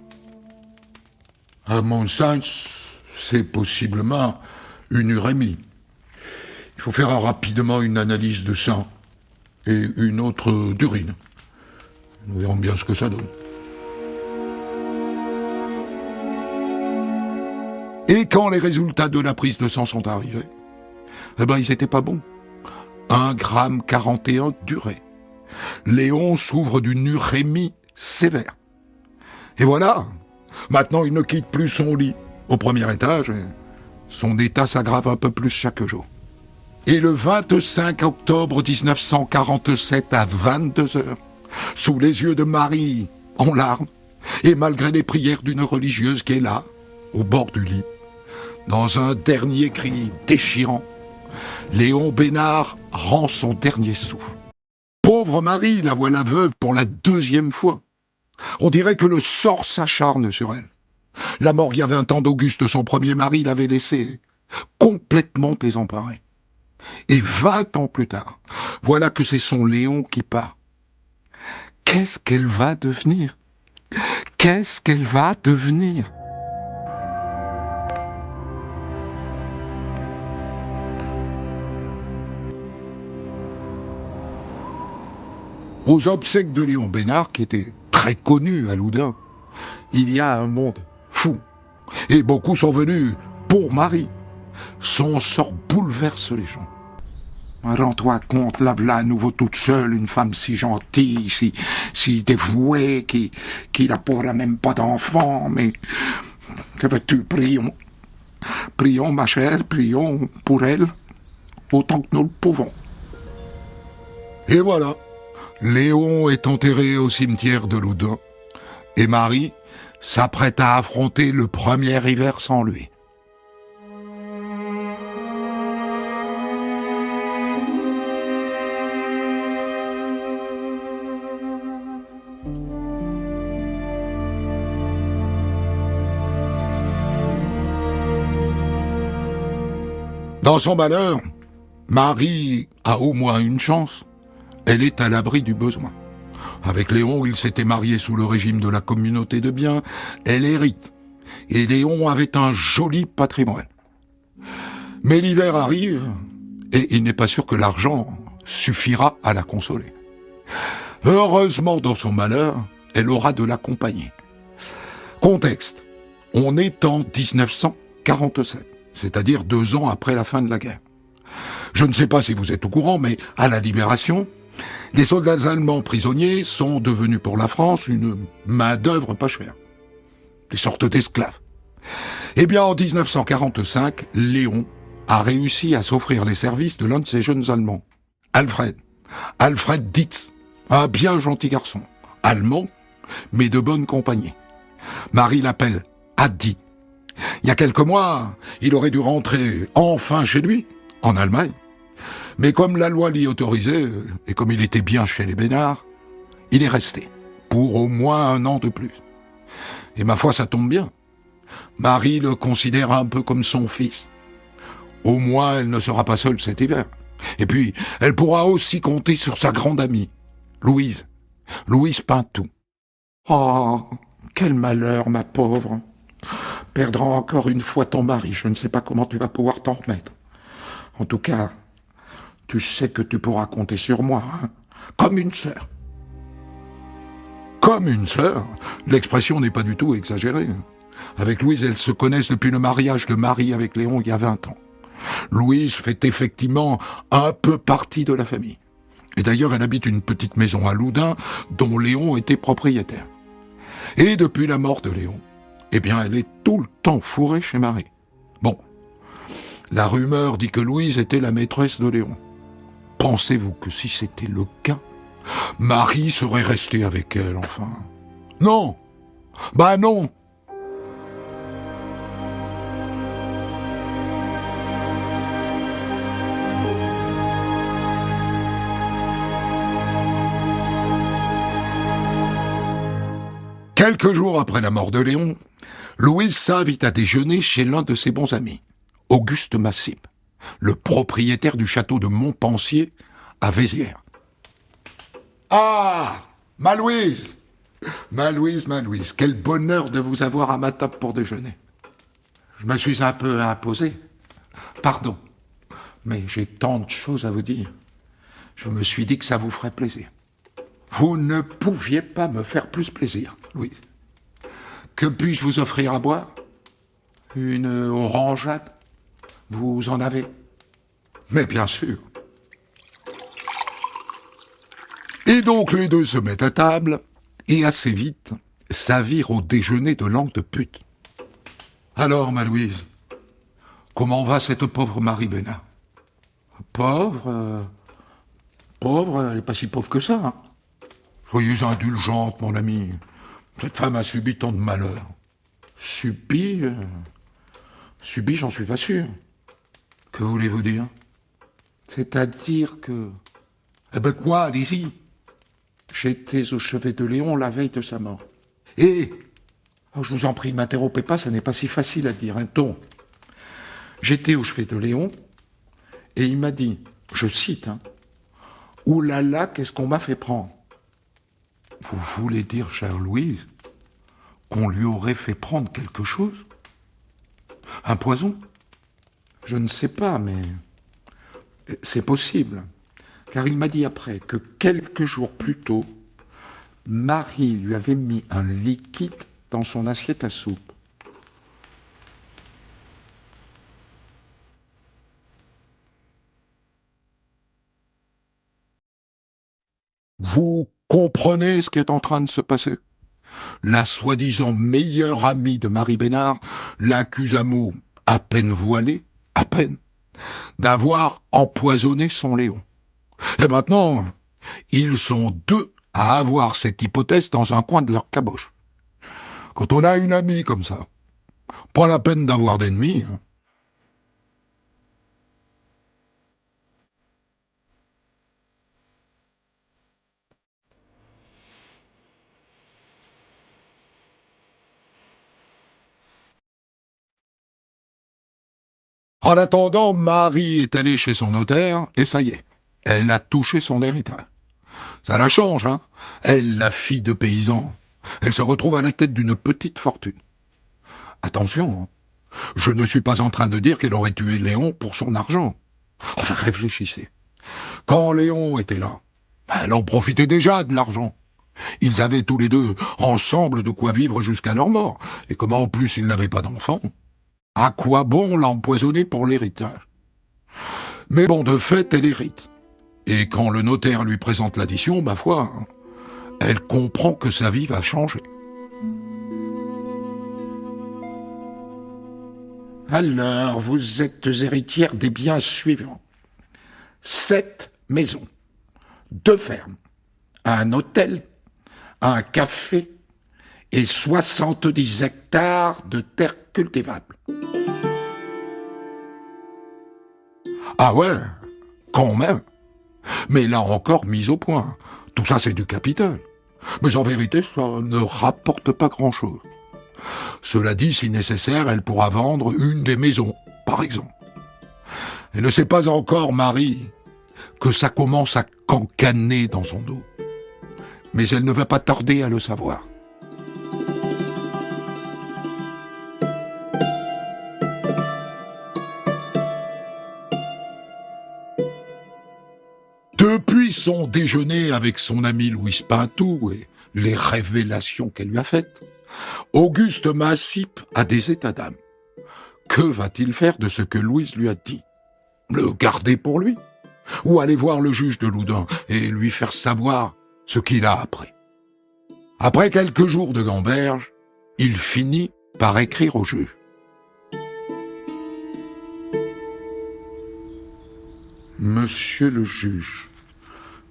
À mon sens, c'est possiblement une urémie. Il faut faire rapidement une analyse de sang et une autre d'urine. Nous verrons bien ce que ça donne. Et quand les résultats de la prise de sang sont arrivés, eh ben, ils étaient pas bons. 1,41 g d'urée. Léon souffre d'une urémie sévère. Et voilà, maintenant il ne quitte plus son lit au premier étage et son état s'aggrave un peu plus chaque jour. Et le 25 octobre 1947 à 22h, sous les yeux de Marie, en larmes, et malgré les prières d'une religieuse qui est là, au bord du lit, dans un dernier cri déchirant, Léon Bénard rend son dernier souffle. Pauvre Marie, la voilà veuve pour la deuxième fois. On dirait que le sort s'acharne sur elle. La mort il y a 20 ans d'Auguste, son premier mari, l'avait laissée complètement désemparée. Et 20 ans plus tard, voilà que c'est son Léon qui part. Qu'est-ce qu'elle va devenir? Qu'est-ce qu'elle va devenir? Aux obsèques de Léon Bénard, qui était très connu à Loudun, il y a un monde fou. Et beaucoup sont venus pour Marie. Son sort bouleverse les gens. Rends-toi compte, là, à nouveau toute seule, une femme si gentille, si dévouée, qui la pauvre n'a même pas d'enfant, mais que veux-tu, prions. Prions, ma chère, prions pour elle, autant que nous le pouvons. Et voilà, Léon est enterré au cimetière de Loudun, et Marie s'apprête à affronter le premier hiver sans lui. Dans son malheur, Marie a au moins une chance. Elle est à l'abri du besoin. Avec Léon, il s'était marié sous le régime de la communauté de biens. Elle hérite. Et Léon avait un joli patrimoine. Mais l'hiver arrive, et il n'est pas sûr que l'argent suffira à la consoler. Heureusement, dans son malheur, elle aura de la compagnie. Contexte. On est en 1947. C'est-à-dire 2 ans après la fin de la guerre. Je ne sais pas si vous êtes au courant, mais à la Libération, les soldats allemands prisonniers sont devenus pour la France une main-d'œuvre pas chère. Des sortes d'esclaves. Eh bien, en 1945, Léon a réussi à s'offrir les services de l'un de ces jeunes Allemands, Alfred Dietz, un bien gentil garçon, allemand, mais de bonne compagnie. Marie l'appelle Adi. Il y a quelques mois, il aurait dû rentrer enfin chez lui, en Allemagne. Mais comme la loi l'y autorisait, et comme il était bien chez les Bénard, il est resté, pour au moins 1 an de plus. Et ma foi, ça tombe bien. Marie le considère un peu comme son fils. Au moins, elle ne sera pas seule cet hiver. Et puis, elle pourra aussi compter sur sa grande amie, Louise. Louise Pintou. Oh, quel malheur, ma pauvre. Perdre encore une fois ton mari, je ne sais pas comment tu vas pouvoir t'en remettre. En tout cas, tu sais que tu pourras compter sur moi, hein, comme une sœur. Comme une sœur? L'expression n'est pas du tout exagérée. Avec Louise, elles se connaissent depuis le mariage de Marie avec Léon il y a 20 ans. Louise fait effectivement un peu partie de la famille. Et d'ailleurs, elle habite une petite maison à Loudun dont Léon était propriétaire. Et depuis la mort de Léon, eh bien, elle est tout le temps fourrée chez Marie. Bon, la rumeur dit que Louise était la maîtresse de Léon. Pensez-vous que si c'était le cas, Marie serait restée avec elle, enfin? Non! Bah non! Quelques jours après la mort de Léon, Louise s'invite à déjeuner chez l'un de ses bons amis, Auguste Massip, le propriétaire du château de Montpensier à Vézières. Ah, ma Louise, quel bonheur de vous avoir à ma table pour déjeuner. Je me suis un peu imposé. Pardon, mais j'ai tant de choses à vous dire. Je me suis dit que ça vous ferait plaisir. Vous ne pouviez pas me faire plus plaisir, Louise. Que puis-je vous offrir à boire? Une orangeade? Vous en avez? Mais bien sûr. Et donc les deux se mettent à table, et assez vite, s'avirent au déjeuner de langue de pute. Alors, ma Louise, comment va cette pauvre Marie Bénard? Pauvre, elle n'est pas si pauvre que ça, hein. Soyez indulgente, mon ami. Cette femme a subi tant de malheurs. Subi, j'en suis pas sûr. Que voulez-vous dire? C'est-à-dire que... Eh ben quoi, allez-y. J'étais au chevet de Léon la veille de sa mort. Et... Oh, je vous en prie, ne m'interrompez pas, ça n'est pas si facile à dire. Hein. Donc, j'étais au chevet de Léon, et il m'a dit, je cite, hein, « Ouh là là, qu'est-ce qu'on m'a fait prendre ?» Vous voulez dire, chère Louise, qu'on lui aurait fait prendre quelque chose? Un poison? Je ne sais pas, mais c'est possible. Car il m'a dit après que quelques jours plus tôt, Marie lui avait mis un liquide dans son assiette à soupe. Vous comprenez ce qui est en train de se passer? La soi-disant meilleure amie de Marie Bénard l'accuse à mots à peine voilés, à peine, d'avoir empoisonné son Léon. Et maintenant, ils sont deux à avoir cette hypothèse dans un coin de leur caboche. Quand on a une amie comme ça, pas la peine d'avoir d'ennemis. Hein. En attendant, Marie est allée chez son notaire, et ça y est, elle a touché son héritage. Ça la change, hein. Elle, la fille de paysan, elle se retrouve à la tête d'une petite fortune. Attention, hein. Je ne suis pas en train de dire qu'elle aurait tué Léon pour son argent. Enfin, réfléchissez. Quand Léon était là, elle en profitait déjà de l'argent. Ils avaient tous les deux ensemble de quoi vivre jusqu'à leur mort. Et comme en plus ils n'avaient pas d'enfants, à quoi bon l'empoisonner pour l'héritage? Mais bon, de fait, elle hérite. Et quand le notaire lui présente l'addition, ma foi, elle comprend que sa vie va changer. Alors, vous êtes héritière des biens suivants. 7 maisons, 2 fermes, un hôtel, un café et 70 hectares de terres cultivables. Ah ouais, quand même. Mais là encore, mise au point. Tout ça, c'est du capital. Mais en vérité, ça ne rapporte pas grand-chose. Cela dit, si nécessaire, elle pourra vendre une des maisons, par exemple. Et ne sait pas encore, Marie, que ça commence à cancaner dans son dos. Mais elle ne va pas tarder à le savoir. Depuis son déjeuner avec son ami Louise Pintou et les révélations qu'elle lui a faites, Auguste Massip a des états d'âme. Que va-t-il faire de ce que Louise lui a dit? Le garder pour lui? Ou aller voir le juge de Loudun et lui faire savoir ce qu'il a appris? Après quelques jours de gamberge, il finit par écrire au juge. Monsieur le juge,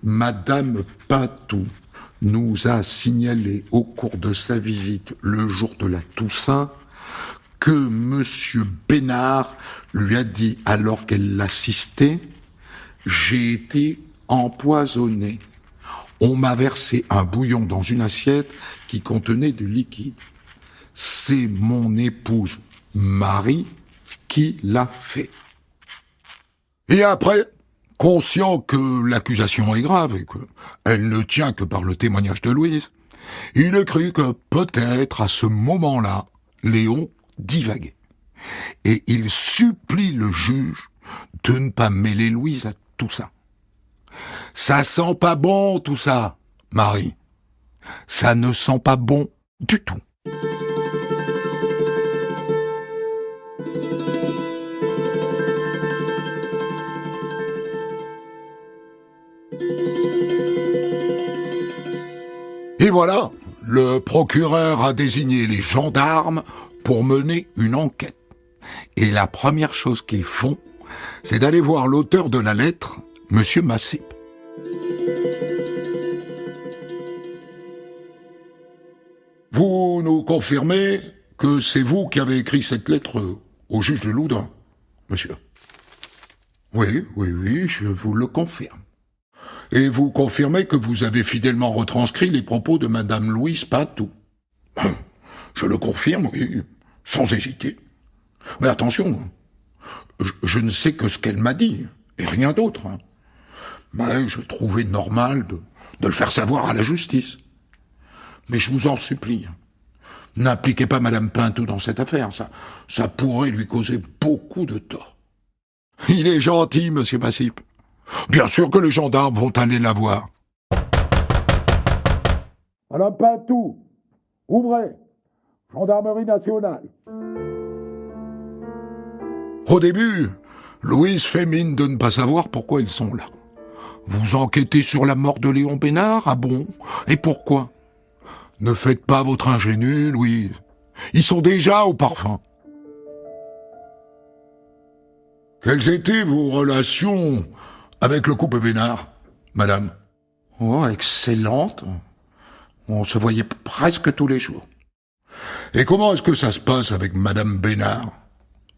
Madame Pintou nous a signalé au cours de sa visite le jour de la Toussaint que Monsieur Bénard lui a dit alors qu'elle l'assistait « J'ai été empoisonné. On m'a versé un bouillon dans une assiette qui contenait du liquide. C'est mon épouse Marie qui l'a fait. » Et après, conscient que l'accusation est grave et qu'elle ne tient que par le témoignage de Louise, il écrit que peut-être à ce moment-là, Léon divaguait. Et il supplie le juge de ne pas mêler Louise à tout ça. Ça sent pas bon tout ça, Marie. Ça ne sent pas bon du tout. Et voilà, le procureur a désigné les gendarmes pour mener une enquête. Et la première chose qu'ils font, c'est d'aller voir l'auteur de la lettre, Monsieur Massip. Vous nous confirmez que c'est vous qui avez écrit cette lettre au juge de Loudun, monsieur? Oui, je vous le confirme. Et vous confirmez que vous avez fidèlement retranscrit les propos de Madame Louise Pintou? Je le confirme, oui, sans hésiter. Mais attention, je ne sais que ce qu'elle m'a dit, et rien d'autre. Mais je trouvais normal de le faire savoir à la justice. Mais je vous en supplie, n'impliquez pas Madame Pintou dans cette affaire, ça pourrait lui causer beaucoup de tort. Il est gentil, Monsieur Massip. Bien sûr que les gendarmes vont aller la voir. Madame Pintou, ouvrez. Gendarmerie nationale. Au début, Louise fait mine de ne pas savoir pourquoi ils sont là. Vous enquêtez sur la mort de Léon Bénard? Ah bon? Et pourquoi? Ne faites pas votre ingénue, Louise. Ils sont déjà au parfum. Quelles étaient vos relations avec le couple Bénard, madame? Oh, excellente. On se voyait presque tous les jours. Et comment est-ce que ça se passe avec madame Bénard,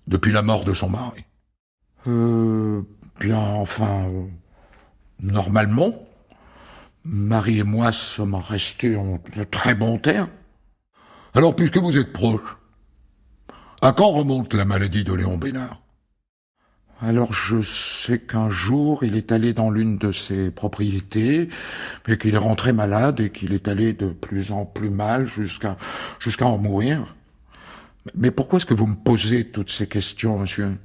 depuis la mort de son mari? Normalement. Marie et moi sommes restés en de très bons termes. Alors, puisque vous êtes proches, à quand remonte la maladie de Léon Bénard? Alors, je sais qu'un jour, il est allé dans l'une de ses propriétés, et qu'il est rentré malade, et qu'il est allé de plus en plus mal jusqu'à en mourir. Mais pourquoi est-ce que vous me posez toutes ces questions, monsieur?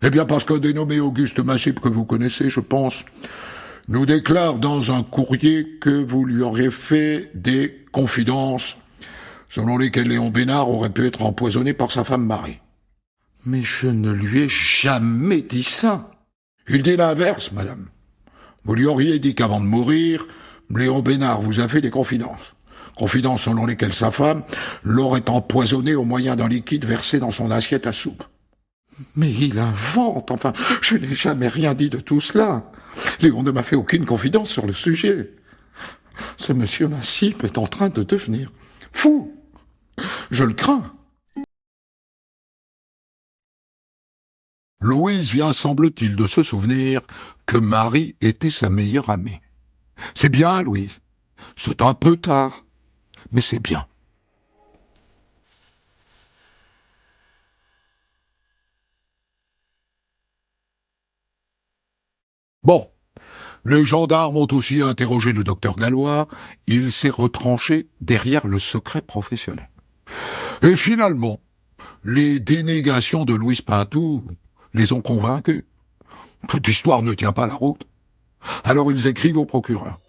Eh bien, parce qu'un dénommé Auguste Massip, que vous connaissez, je pense, nous déclare dans un courrier que vous lui auriez fait des confidences, selon lesquelles Léon Bénard aurait pu être empoisonné par sa femme Marie. Mais je ne lui ai jamais dit ça. Il dit l'inverse, madame. Vous lui auriez dit qu'avant de mourir, Léon Bénard vous a fait des confidences. Confidences selon lesquelles sa femme l'aurait empoisonné au moyen d'un liquide versé dans son assiette à soupe. Mais il invente, enfin, je n'ai jamais rien dit de tout cela. Léon ne m'a fait aucune confidence sur le sujet. Ce monsieur Massip est en train de devenir fou. Je le crains. Louise vient, semble-t-il, de se souvenir que Marie était sa meilleure amie. C'est bien, Louise. C'est un peu tard, mais c'est bien. Bon, les gendarmes ont aussi interrogé le docteur Gallois. Il s'est retranché derrière le secret professionnel. Et finalement, les dénégations de Louise Pintou les ont convaincus. Cette histoire ne tient pas la route. Alors ils écrivent au procureur.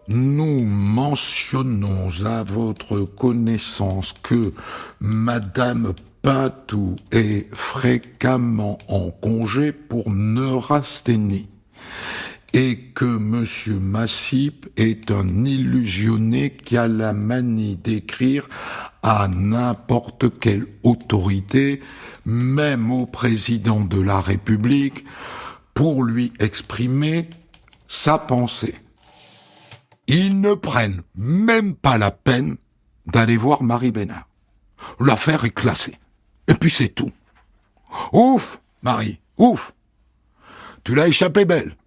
Nous mentionnons à votre connaissance que Madame Pintou est fréquemment en congé pour neurasthénie et que Monsieur Massip est un illusionné qui a la manie d'écrire à n'importe quelle autorité, même au président de la République, pour lui exprimer sa pensée. Ils ne prennent même pas la peine d'aller voir Marie Bénard. L'affaire est classée. Et puis c'est tout. Ouf, Marie, ouf. Tu l'as échappé belle.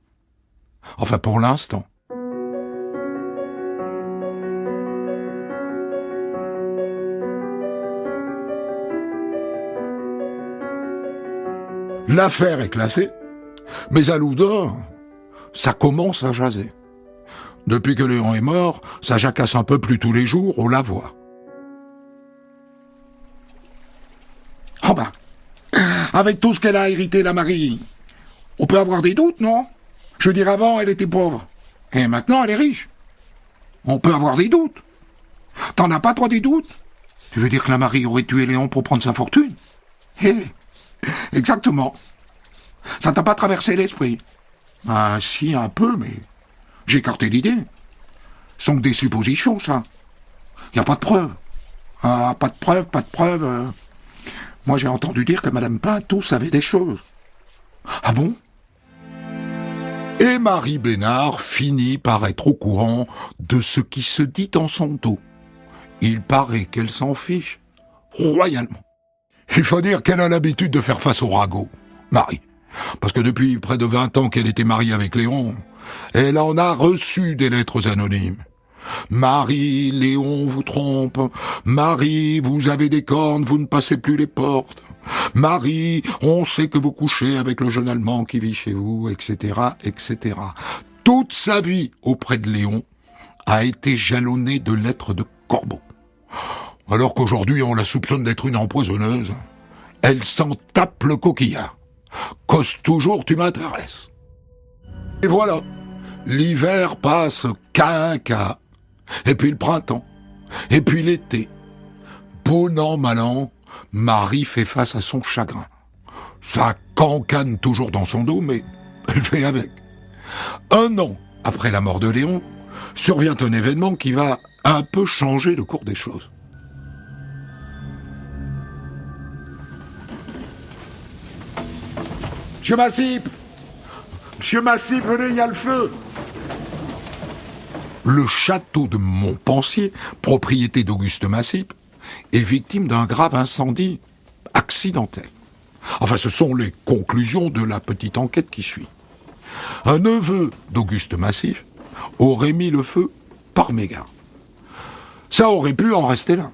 Enfin, pour l'instant. L'affaire est classée, mais à Loudun, ça commence à jaser. Depuis que Léon est mort, ça jacasse un peu plus tous les jours, on la voit. Oh ben, avec tout ce qu'elle a hérité, la Marie, on peut avoir des doutes, non? Je veux dire, avant, elle était pauvre. Et maintenant, elle est riche. On peut avoir des doutes. T'en as pas, toi, des doutes? Tu veux dire que la Marie aurait tué Léon pour prendre sa fortune? Eh, exactement. Ça t'a pas traversé l'esprit? Ah, si, un peu, mais j'ai écarté l'idée. Ce sont que des suppositions, ça. Y a pas de preuves. Ah, pas de preuves. Moi, j'ai entendu dire que Madame Pintou savait des choses. Ah bon? Et Marie Bénard finit par être au courant de ce qui se dit en son dos. Il paraît qu'elle s'en fiche royalement. Il faut dire qu'elle a l'habitude de faire face au ragot, Marie. Parce que depuis près de 20 ans qu'elle était mariée avec Léon, elle en a reçu des lettres anonymes. Marie, Léon vous trompe. Marie, vous avez des cornes, vous ne passez plus les portes. Marie, on sait que vous couchez avec le jeune Allemand qui vit chez vous, etc., etc. Toute sa vie auprès de Léon a été jalonnée de lettres de corbeaux. Alors qu'aujourd'hui, on la soupçonne d'être une empoisonneuse. Elle s'en tape le coquillard. Cause toujours, tu m'intéresses. Et voilà, l'hiver passe qu'à un quart. Et puis le printemps. Et puis l'été. Bon an, mal an, Marie fait face à son chagrin. Ça cancane toujours dans son dos, mais elle fait avec. 1 an après la mort de Léon, survient un événement qui va un peu changer le cours des choses. Monsieur Massip, venez, il y a le feu! Le château de Montpensier, propriété d'Auguste Massip, est victime d'un grave incendie accidentel. Enfin, ce sont les conclusions de la petite enquête qui suit. Un neveu d'Auguste Massip aurait mis le feu par mégarde. Ça aurait pu en rester là.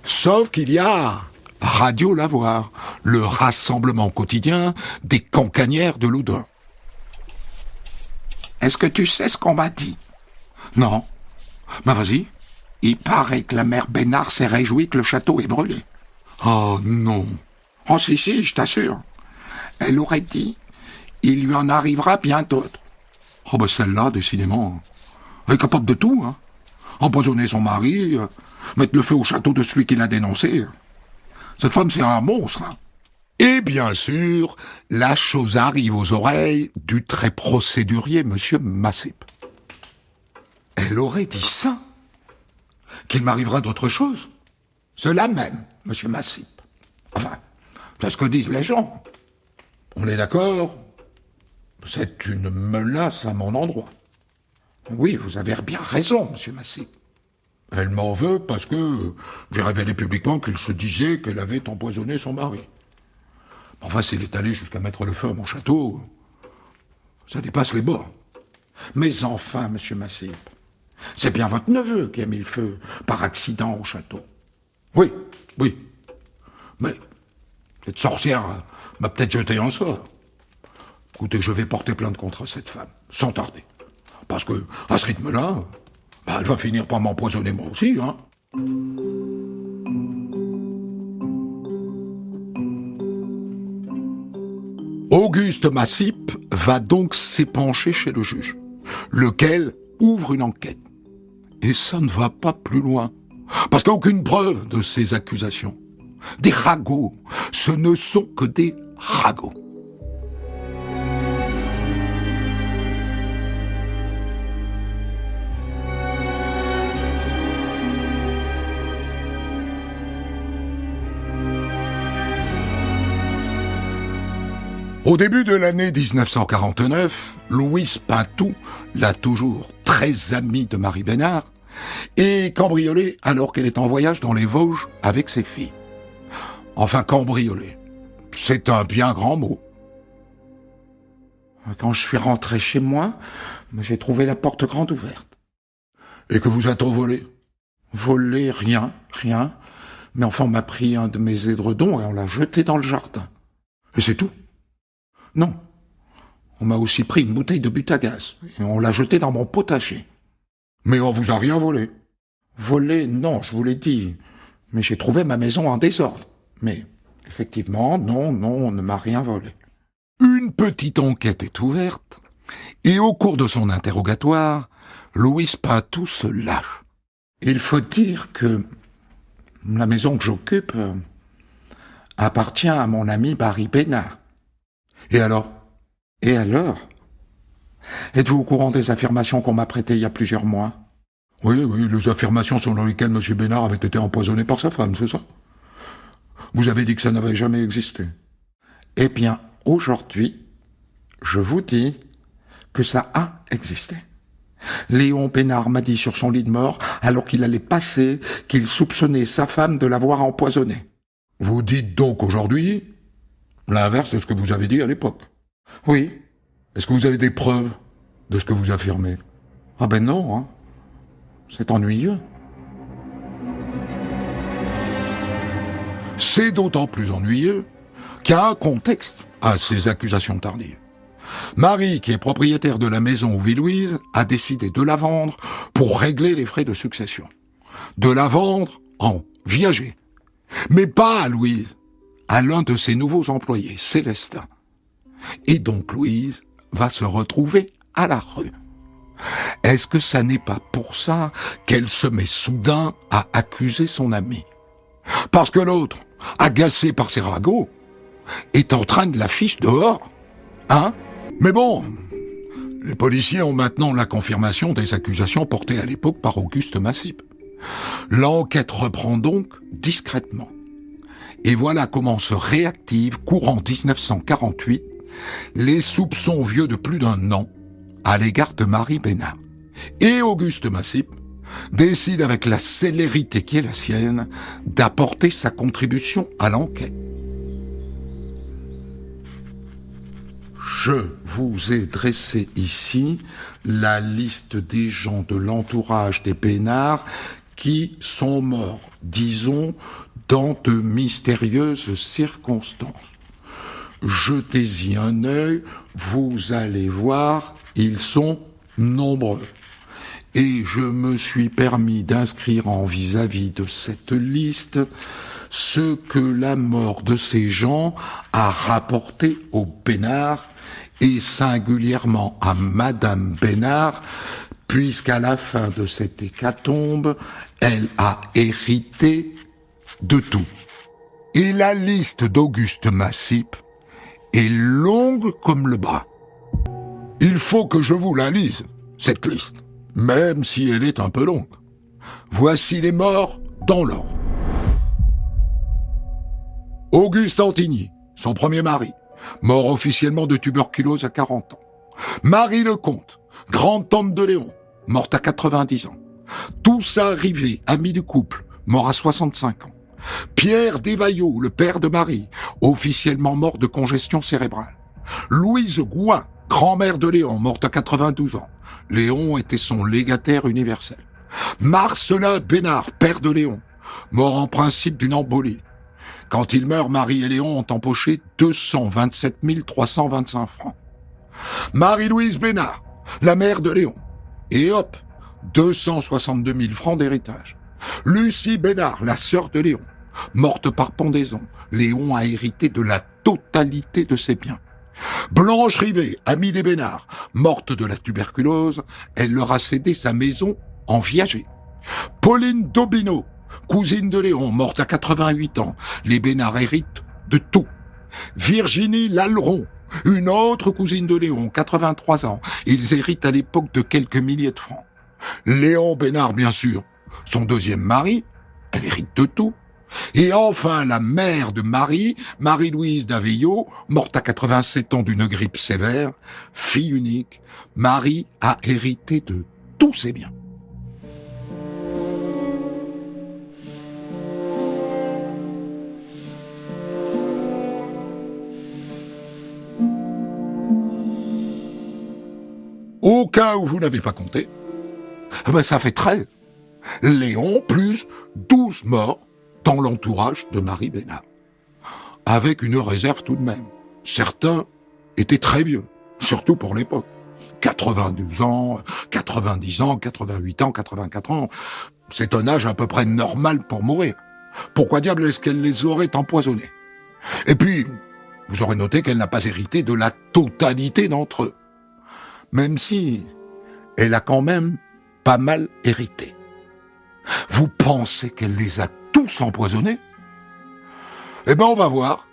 Sauf qu'il y a Radio Lavoir, le rassemblement quotidien des cancanières de Loudun. Est-ce que tu sais ce qu'on m'a dit? Non. Ben vas-y. Il paraît que la mère Bénard s'est réjouie que le château est brûlé. Oh non. Oh si, je t'assure. Elle aurait dit, il lui en arrivera bien d'autres. Oh ben celle-là, décidément, elle est capable de tout, hein. Empoisonner son mari, mettre le feu au château de celui qui l'a dénoncé. Cette femme, c'est un monstre, hein. Et bien sûr, la chose arrive aux oreilles du très procédurier Monsieur Massip. Elle aurait dit ça? Qu'il m'arrivera d'autre chose? Cela même, Monsieur Massip. Enfin, c'est ce que disent les gens. On est d'accord? C'est une menace à mon endroit. Oui, vous avez bien raison, Monsieur Massip. Elle m'en veut parce que j'ai révélé publiquement qu'il se disait qu'elle avait empoisonné son mari. Enfin, s'il est allé jusqu'à mettre le feu à mon château, ça dépasse les bords. Mais enfin, Monsieur Massip, c'est bien votre neveu qui a mis le feu par accident au château. Oui. Mais Cette sorcière m'a peut-être jeté un sort. Écoutez, je vais porter plainte contre cette femme, sans tarder. Parce que, à ce rythme-là, elle va finir par m'empoisonner moi aussi, hein. Auguste Massip va donc s'épancher chez le juge, lequel ouvre une enquête. Et ça ne va pas plus loin, parce qu'aucune preuve de ces accusations. Des ragots, ce ne sont que des ragots. Au début de l'année 1949, Louise Pintou, la toujours très amie de Marie Bénard, est cambriolée alors qu'elle est en voyage dans les Vosges avec ses filles. Enfin, cambriolée, c'est un bien grand mot. Quand je suis rentré chez moi, j'ai trouvé la porte grande ouverte. Et que vous a-t-on volé? Volé, rien. Mais enfin, on m'a pris un de mes édredons et on l'a jeté dans le jardin. Et c'est tout. Non. On m'a aussi pris une bouteille de but à gaz et on l'a jetée dans mon potager. Mais on vous a rien volé. Volé, non, je vous l'ai dit. Mais j'ai trouvé ma maison en désordre. Mais, effectivement, non, on ne m'a rien volé. Une petite enquête est ouverte et au cours de son interrogatoire, Louise Pintou se lâche. Il faut dire que la maison que j'occupe appartient à mon ami Marie Bénard. Et alors? Êtes-vous au courant des affirmations qu'on m'a prêtées il y a plusieurs mois? Oui, les affirmations selon lesquelles M. Bénard avait été empoisonné par sa femme, c'est ça? Vous avez dit que ça n'avait jamais existé. Eh bien, aujourd'hui, je vous dis que ça a existé. Léon Bénard m'a dit sur son lit de mort, alors qu'il allait passer, qu'il soupçonnait sa femme de l'avoir empoisonné. Vous dites donc aujourd'hui l'inverse de ce que vous avez dit à l'époque. Oui. Est-ce que vous avez des preuves de ce que vous affirmez? Ah ben non, hein. C'est ennuyeux. C'est d'autant plus ennuyeux qu'il y a un contexte à ces accusations tardives. Marie, qui est propriétaire de la maison où vit Louise, a décidé de la vendre pour régler les frais de succession. De la vendre en viager. Mais pas à Louise, à l'un de ses nouveaux employés, Célestin. Et donc Louise va se retrouver à la rue. Est-ce que ça n'est pas pour ça qu'elle se met soudain à accuser son ami? Parce que l'autre, agacé par ses ragots, est en train de la fiche dehors. Hein? Mais bon, les policiers ont maintenant la confirmation des accusations portées à l'époque par Auguste Massip. L'enquête reprend donc discrètement. Et voilà comment se réactivent, courant 1948, les soupçons vieux de plus d'un an à l'égard de Marie Bénard. Et Auguste Massip décide avec la célérité qui est la sienne d'apporter sa contribution à l'enquête. Je vous ai dressé ici la liste des gens de l'entourage des Bénard qui sont morts, disons, dans de mystérieuses circonstances. Jetez-y un œil, vous allez voir, ils sont nombreux. Et je me suis permis d'inscrire en vis-à-vis de cette liste ce que la mort de ces gens a rapporté aux Bénard et singulièrement à Madame Bénard, puisqu'à la fin de cette hécatombe, elle a hérité de tout. Et la liste d'Auguste Massip est longue comme le bras. Il faut que je vous la lise, cette liste, même si elle est un peu longue. Voici les morts dans l'ordre. Auguste Antigny, son premier mari, mort officiellement de tuberculose à 40 ans. Marie Lecomte, grande-tante de Léon, morte à 90 ans. Toussaint Rivet, ami du couple, mort à 65 ans. Pierre Desvaillot, le père de Marie, officiellement mort de congestion cérébrale. Louise Gouin, grand-mère de Léon, morte à 92 ans. Léon était son légataire universel. Marcelin Bénard, père de Léon, mort en principe d'une embolie. Quand il meurt, Marie et Léon ont empoché 227 325 francs. Marie-Louise Bénard, la mère de Léon. Et hop, 262 000 francs d'héritage. Lucie Bénard, la sœur de Léon, morte par pendaison. Léon a hérité de la totalité de ses biens. Blanche Rivet, amie des Bénard, morte de la tuberculose, elle leur a cédé sa maison en viager. Pauline Dobineau, cousine de Léon, morte à 88 ans. Les Bénard héritent de tout. Virginie Lalleron, une autre cousine de Léon, 83 ans. Ils héritent à l'époque de quelques milliers de francs. Léon Bénard, bien sûr, son deuxième mari, elle hérite de tout. Et enfin, la mère de Marie, Marie-Louise d'Aveillot, morte à 87 ans d'une grippe sévère, fille unique, Marie a hérité de tous ses biens. Au cas où vous n'avez pas compté, ça fait 13. Léon plus 12 morts dans l'entourage de Marie Bénard. Avec une réserve tout de même. Certains étaient très vieux, surtout pour l'époque. 92 ans, 90 ans, 88 ans, 84 ans. C'est un âge à peu près normal pour mourir. Pourquoi diable est-ce qu'elle les aurait empoisonnés? Et puis, vous aurez noté qu'elle n'a pas hérité de la totalité d'entre eux. Même si elle a quand même pas mal hérité. Vous pensez qu'elle les a tous empoisonnés? Eh ben, on va voir.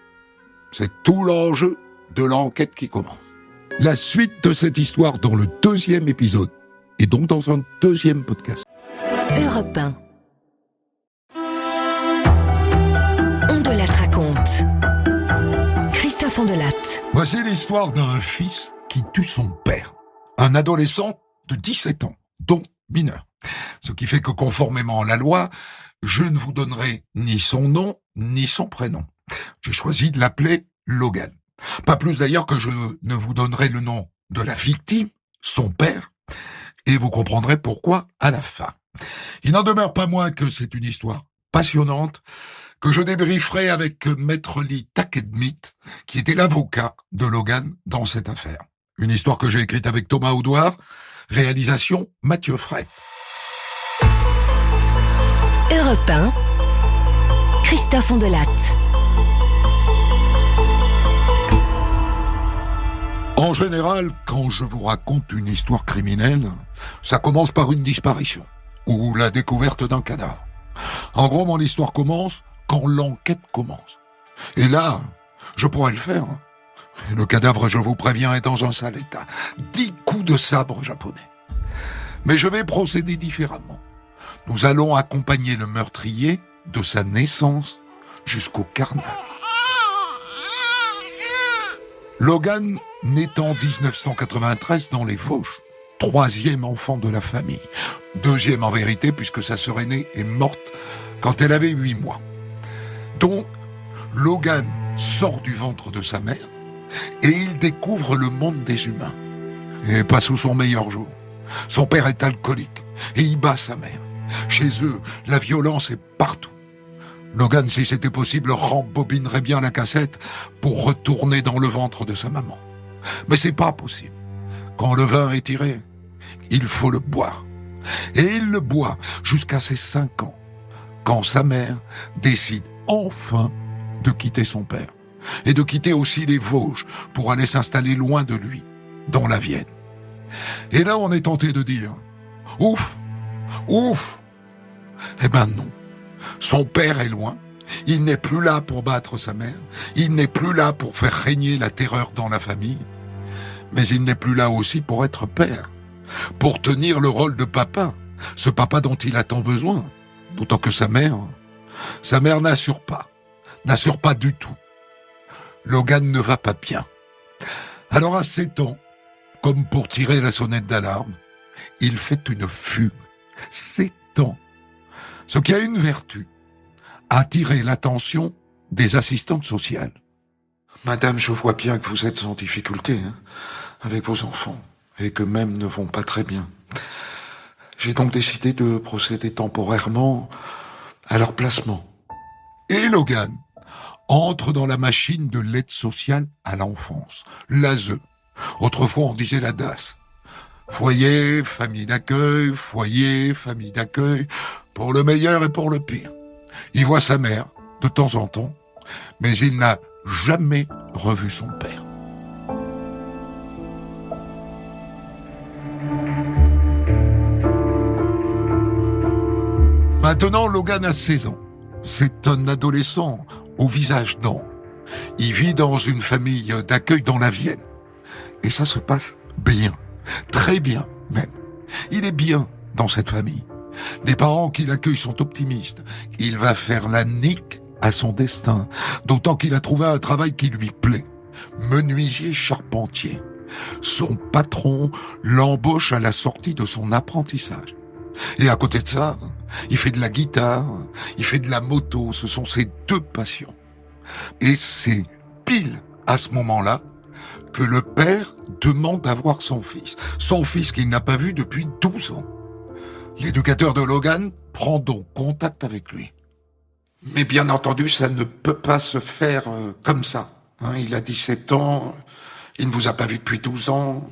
C'est tout l'enjeu de l'enquête qui commence. La suite de cette histoire dans le 2e épisode, et donc dans un 2e podcast. Europe 1. On de la raconte. Christophe Ondelatte. Voici l'histoire d'un fils qui tue son père. Un adolescent de 17 ans, donc mineur. Ce qui fait que conformément à la loi, je ne vous donnerai ni son nom, ni son prénom. J'ai choisi de l'appeler Logan. Pas plus d'ailleurs que je ne vous donnerai le nom de la victime, son père, et vous comprendrez pourquoi à la fin. Il n'en demeure pas moins que c'est une histoire passionnante que je débrieferai avec Maître Lee Takemit, qui était l'avocat de Logan dans cette affaire. Une histoire que j'ai écrite avec Thomas Audouard, réalisation Mathieu Fret. Europe 1. Christophe Ondelatte. En général, quand je vous raconte une histoire criminelle, ça commence par une disparition ou la découverte d'un cadavre. En gros, mon histoire commence quand l'enquête commence. Et là, je pourrais le faire. Et le cadavre, je vous préviens, est dans un sale état. 10 coups de sabre japonais. Mais je vais procéder différemment. Nous allons accompagner le meurtrier de sa naissance jusqu'au carnage. Logan naît en 1993 dans les Vosges. 3e enfant de la famille. 2e en vérité, puisque sa sœur aînée est morte quand elle avait 8 mois. Donc, Logan sort du ventre de sa mère et il découvre le monde des humains. Et pas sous son meilleur jour. Son père est alcoolique et il bat sa mère. Chez eux, la violence est partout. Logan, si c'était possible, rembobinerait bien la cassette pour retourner dans le ventre de sa maman. Mais c'est pas possible. Quand le vin est tiré, il faut le boire. Et il le boit jusqu'à ses 5 ans, quand sa mère décide enfin de quitter son père. Et de quitter aussi les Vosges pour aller s'installer loin de lui, dans la Vienne. Et là, on est tenté de dire « Ouf, ouf !» Eh ben non. Son père est loin, il n'est plus là pour battre sa mère, il n'est plus là pour faire régner la terreur dans la famille, mais il n'est plus là aussi pour être père, pour tenir le rôle de papa, ce papa dont il a tant besoin, d'autant que sa mère n'assure pas du tout. Logan ne va pas bien. Alors à 7 ans, comme pour tirer la sonnette d'alarme, il fait une fugue. 7 ans. Ce qui a une vertu, attirer l'attention des assistantes sociales. Madame, je vois bien que vous êtes en difficulté avec vos enfants et que même ne vont pas très bien. J'ai donc décidé de procéder temporairement à leur placement. Et Logan, entre dans la machine de l'aide sociale à l'enfance, l'ASE. Autrefois, on disait la DAS. Foyer, famille d'accueil, pour le meilleur et pour le pire. Il voit sa mère, de temps en temps, mais il n'a jamais revu son père. Maintenant, Logan a 16 ans. C'est un adolescent au visage d'or. Il vit dans une famille d'accueil dans la Vienne. Et ça se passe bien. Très bien, même. Il est bien dans cette famille. Les parents qui l'accueillent sont optimistes. Il va faire la nique à son destin. D'autant qu'il a trouvé un travail qui lui plaît. Menuisier charpentier. Son patron l'embauche à la sortie de son apprentissage. Et à côté de ça, il fait de la guitare, il fait de la moto, ce sont ses deux passions. Et c'est pile à ce moment-là que le père demande à voir son fils qu'il n'a pas vu depuis 12 ans. L'éducateur de Logan prend donc contact avec lui. Mais bien entendu, ça ne peut pas se faire comme ça. Il a 17 ans, il ne vous a pas vu depuis 12 ans.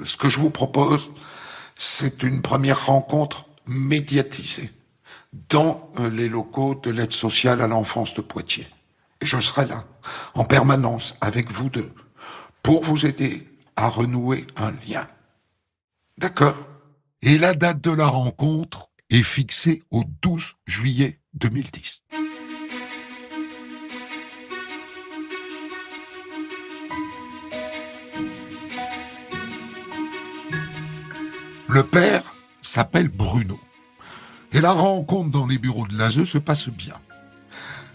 Ce que je vous propose, c'est une première rencontre médiatisée dans les locaux de l'aide sociale à l'enfance de Poitiers. Et je serai là, en permanence, avec vous deux, pour vous aider à renouer un lien. D'accord ? Et la date de la rencontre est fixée au 12 juillet 2010. Le père s'appelle Bruno. Et la rencontre dans les bureaux de l'ASE se passe bien.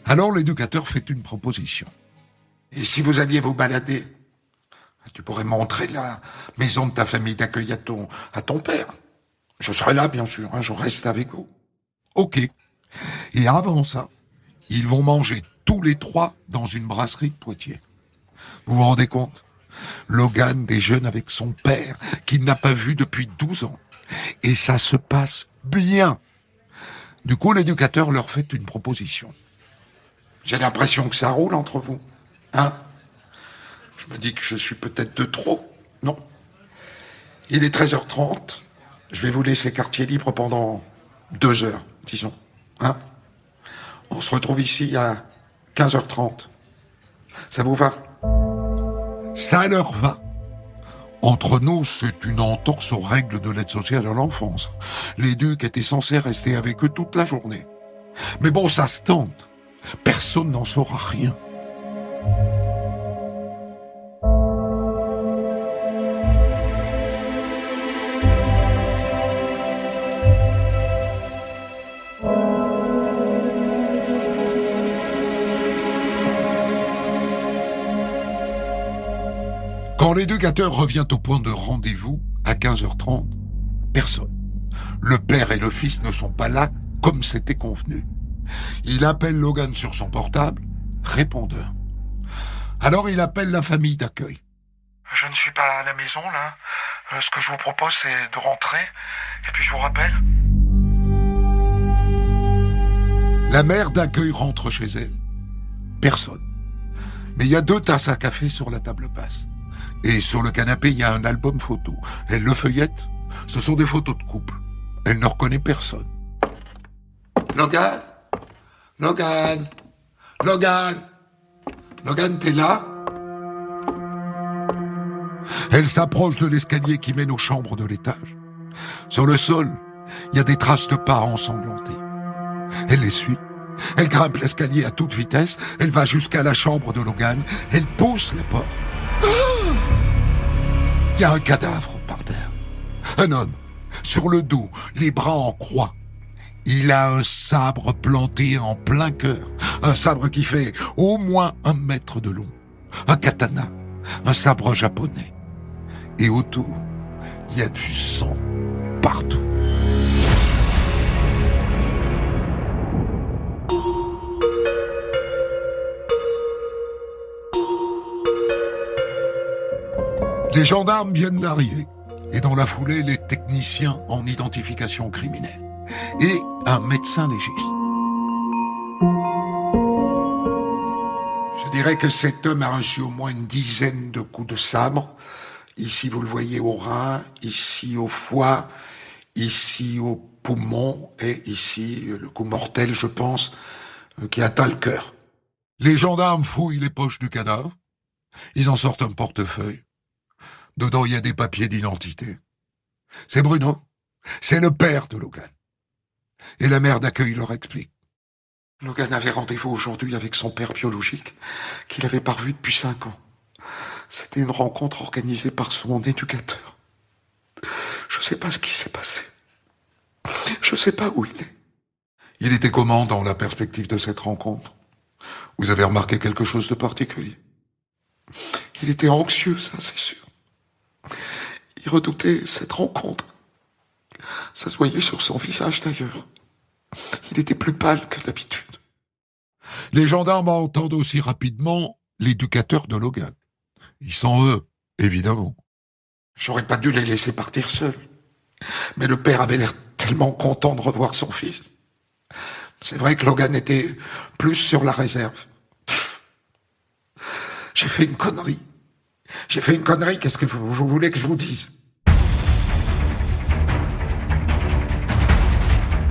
Alors l'éducateur fait une proposition. Et si vous alliez vous balader, tu pourrais montrer la maison de ta famille d'accueil à ton père. Je serai là, bien sûr, je reste avec vous. Ok. Et avant ça, ils vont manger tous les trois dans une brasserie de Poitiers. Vous vous rendez compte ? Logan déjeune avec son père, qu'il n'a pas vu depuis 12 ans. Et ça se passe bien. Du coup, l'éducateur leur fait une proposition. J'ai l'impression que ça roule entre vous. Je me dis que je suis peut-être de trop. Non. Il est 13h30. Je vais vous laisser quartier libre pendant 2 heures, disons. On se retrouve ici à 15h30. Ça vous va ? Ça leur va. Entre nous, c'est une entorse aux règles de l'aide sociale à l'enfance. L'éduc était censé rester avec eux toute la journée. Mais bon, ça se tente. Personne n'en saura rien. Quand l'éducateur revient au point de rendez-vous, à 15h30, personne. Le père et le fils ne sont pas là comme c'était convenu. Il appelle Logan sur son portable, répondeur. Alors il appelle la famille d'accueil. Je ne suis pas à la maison, là. Ce que je vous propose, c'est de rentrer, et puis je vous rappelle. La mère d'accueil rentre chez elle. Personne. Mais il y a 2 tasses à café sur la table basse. Et sur le canapé, il y a un album photo. Elle le feuillette. Ce sont des photos de couple. Elle ne reconnaît personne. Logan ? Logan ? Logan ? Logan, t'es là ? Elle s'approche de l'escalier qui mène aux chambres de l'étage. Sur le sol, il y a des traces de pas ensanglantés. Elle les suit. Elle grimpe l'escalier à toute vitesse. Elle va jusqu'à la chambre de Logan. Elle pousse la porte. Il y a un cadavre par terre. Un homme, sur le dos, les bras en croix. Il a un sabre planté en plein cœur. Un sabre qui fait au moins 1 mètre de long. Un katana, un sabre japonais. Et autour, il y a du sang partout. Les gendarmes viennent d'arriver, et dans la foulée, les techniciens en identification criminelle, et un médecin légiste. dirait que cet homme a reçu au moins une dizaine de coups de sabre. Ici, vous le voyez au rein, ici au foie, ici au poumon, et ici, le coup mortel, je pense, qui atteint le cœur. Les gendarmes fouillent les poches du cadavre. Ils en sortent un portefeuille. Dedans, il y a des papiers d'identité. C'est Bruno. C'est le père de Logan. Et la mère d'accueil leur explique. Logan avait rendez-vous aujourd'hui avec son père biologique, qu'il avait pas revu depuis 5 ans. C'était une rencontre organisée par son éducateur. Je sais pas ce qui s'est passé. Je sais pas où il est. Il était comment dans la perspective de cette rencontre? Vous avez remarqué quelque chose de particulier? Il était anxieux, ça c'est sûr. Il redoutait cette rencontre. Ça se voyait sur son visage d'ailleurs. Il était plus pâle que d'habitude. Les gendarmes entendent aussi rapidement l'éducateur de Logan. Ils s'en veulent, évidemment. J'aurais pas dû les laisser partir seuls. Mais le père avait l'air tellement content de revoir son fils. C'est vrai que Logan était plus sur la réserve. J'ai fait une connerie. Qu'est-ce que vous voulez que je vous dise?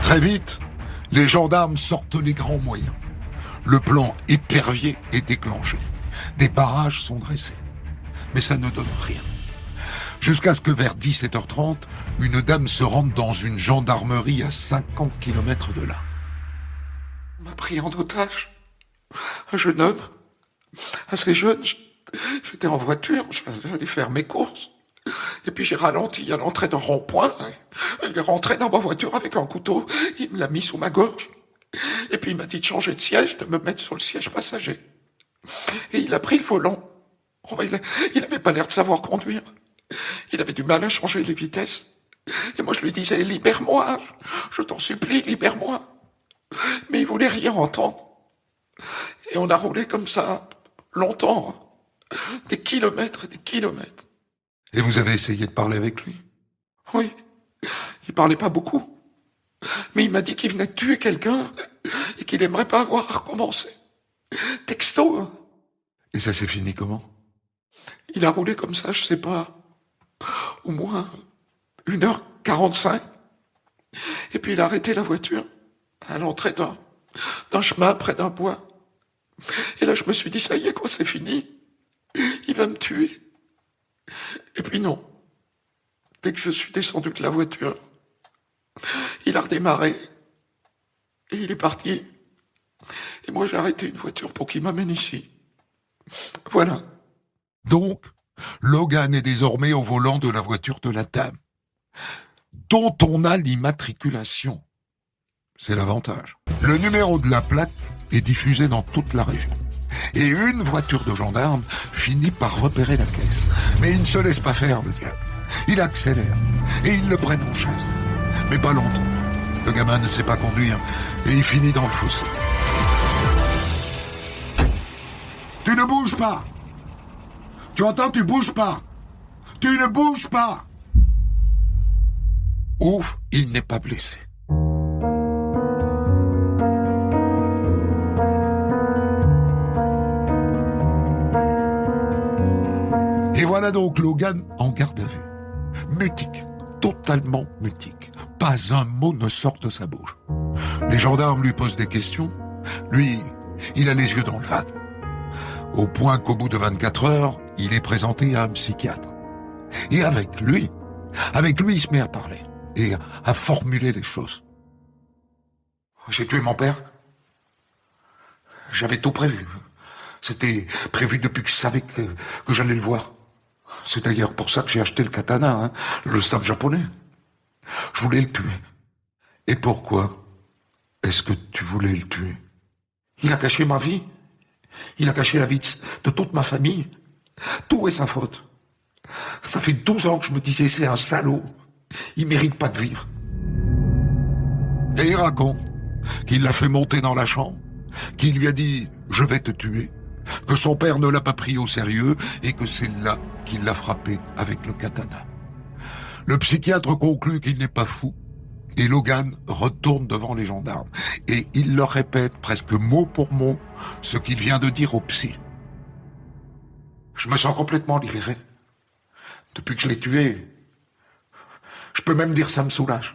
Très vite, les gendarmes sortent les grands moyens. Le plan épervier est déclenché. Des barrages sont dressés. Mais ça ne donne rien. Jusqu'à ce que vers 17h30, une dame se rende dans une gendarmerie à 50 km de là. On m'a pris en otage. Un jeune homme, assez jeune. J'étais en voiture, j'allais faire mes courses. Et puis j'ai ralenti à l'entrée d'un rond-point. Il est rentré dans ma voiture avec un couteau. Il me l'a mis sous ma gorge. Et puis il m'a dit de changer de siège, de me mettre sur le siège passager. Et il a pris le volant. Oh, il avait pas l'air de savoir conduire. Il avait du mal à changer les vitesses. Et moi je lui disais, libère-moi, je t'en supplie, libère-moi. Mais il voulait rien entendre. Et on a roulé comme ça, longtemps. Des kilomètres et des kilomètres. Et vous avez essayé de parler avec lui? Oui. Il parlait pas beaucoup. Mais il m'a dit qu'il venait de tuer quelqu'un et qu'il aimerait pas avoir à recommencer. Texto. Hein. Et ça s'est fini comment? Il a roulé comme ça, je sais pas, au moins 1h45. Et puis il a arrêté la voiture à l'entrée d'un chemin près d'un bois. Et là je me suis dit, ça y est quoi, c'est fini. Il va me tuer. Et puis non. Dès que je suis descendu de la voiture, il a redémarré. Et il est parti. Et moi j'ai arrêté une voiture pour qu'il m'amène ici. Voilà. Donc, Logan est désormais au volant de la voiture de la dame, dont on a l'immatriculation. C'est l'avantage. Le numéro de la plaque est diffusé dans toute la région. Et une voiture de gendarme finit par repérer la caisse. Mais il ne se laisse pas faire, le diable. Il accélère et il le prenne en chaise. Mais pas longtemps. Le gamin ne sait pas conduire et il finit dans le fossé. Tu ne bouges pas! Tu entends, tu bouges pas! Tu ne bouges pas! Ouf, il n'est pas blessé. Et voilà donc Logan en garde à vue. Mutique, totalement mutique. Pas un mot ne sort de sa bouche. Les gendarmes lui posent des questions. Lui, il a les yeux dans le vide. Au point qu'au bout de 24 heures, il est présenté à un psychiatre. Et avec lui, il se met à parler et à formuler les choses. J'ai tué mon père. J'avais tout prévu. C'était prévu depuis que je savais que j'allais le voir. C'est d'ailleurs pour ça que j'ai acheté le katana, le sabre japonais. Je voulais le tuer. Et pourquoi est-ce que tu voulais le tuer? Il a caché ma vie. Il a caché la vie de toute ma famille. Tout est sa faute. Ça fait 12 ans que je me disais, c'est un salaud. Il mérite pas de vivre. Et il raconte qu'il l'a fait monter dans la chambre, qu'il lui a dit « je vais te tuer », que son père ne l'a pas pris au sérieux et que c'est là qu'il l'a frappé avec le katana. Le psychiatre conclut qu'il n'est pas fou et Logan retourne devant les gendarmes et il leur répète presque mot pour mot ce qu'il vient de dire au psy. Je me sens complètement libéré. Depuis que je l'ai tué, je peux même dire ça me soulage.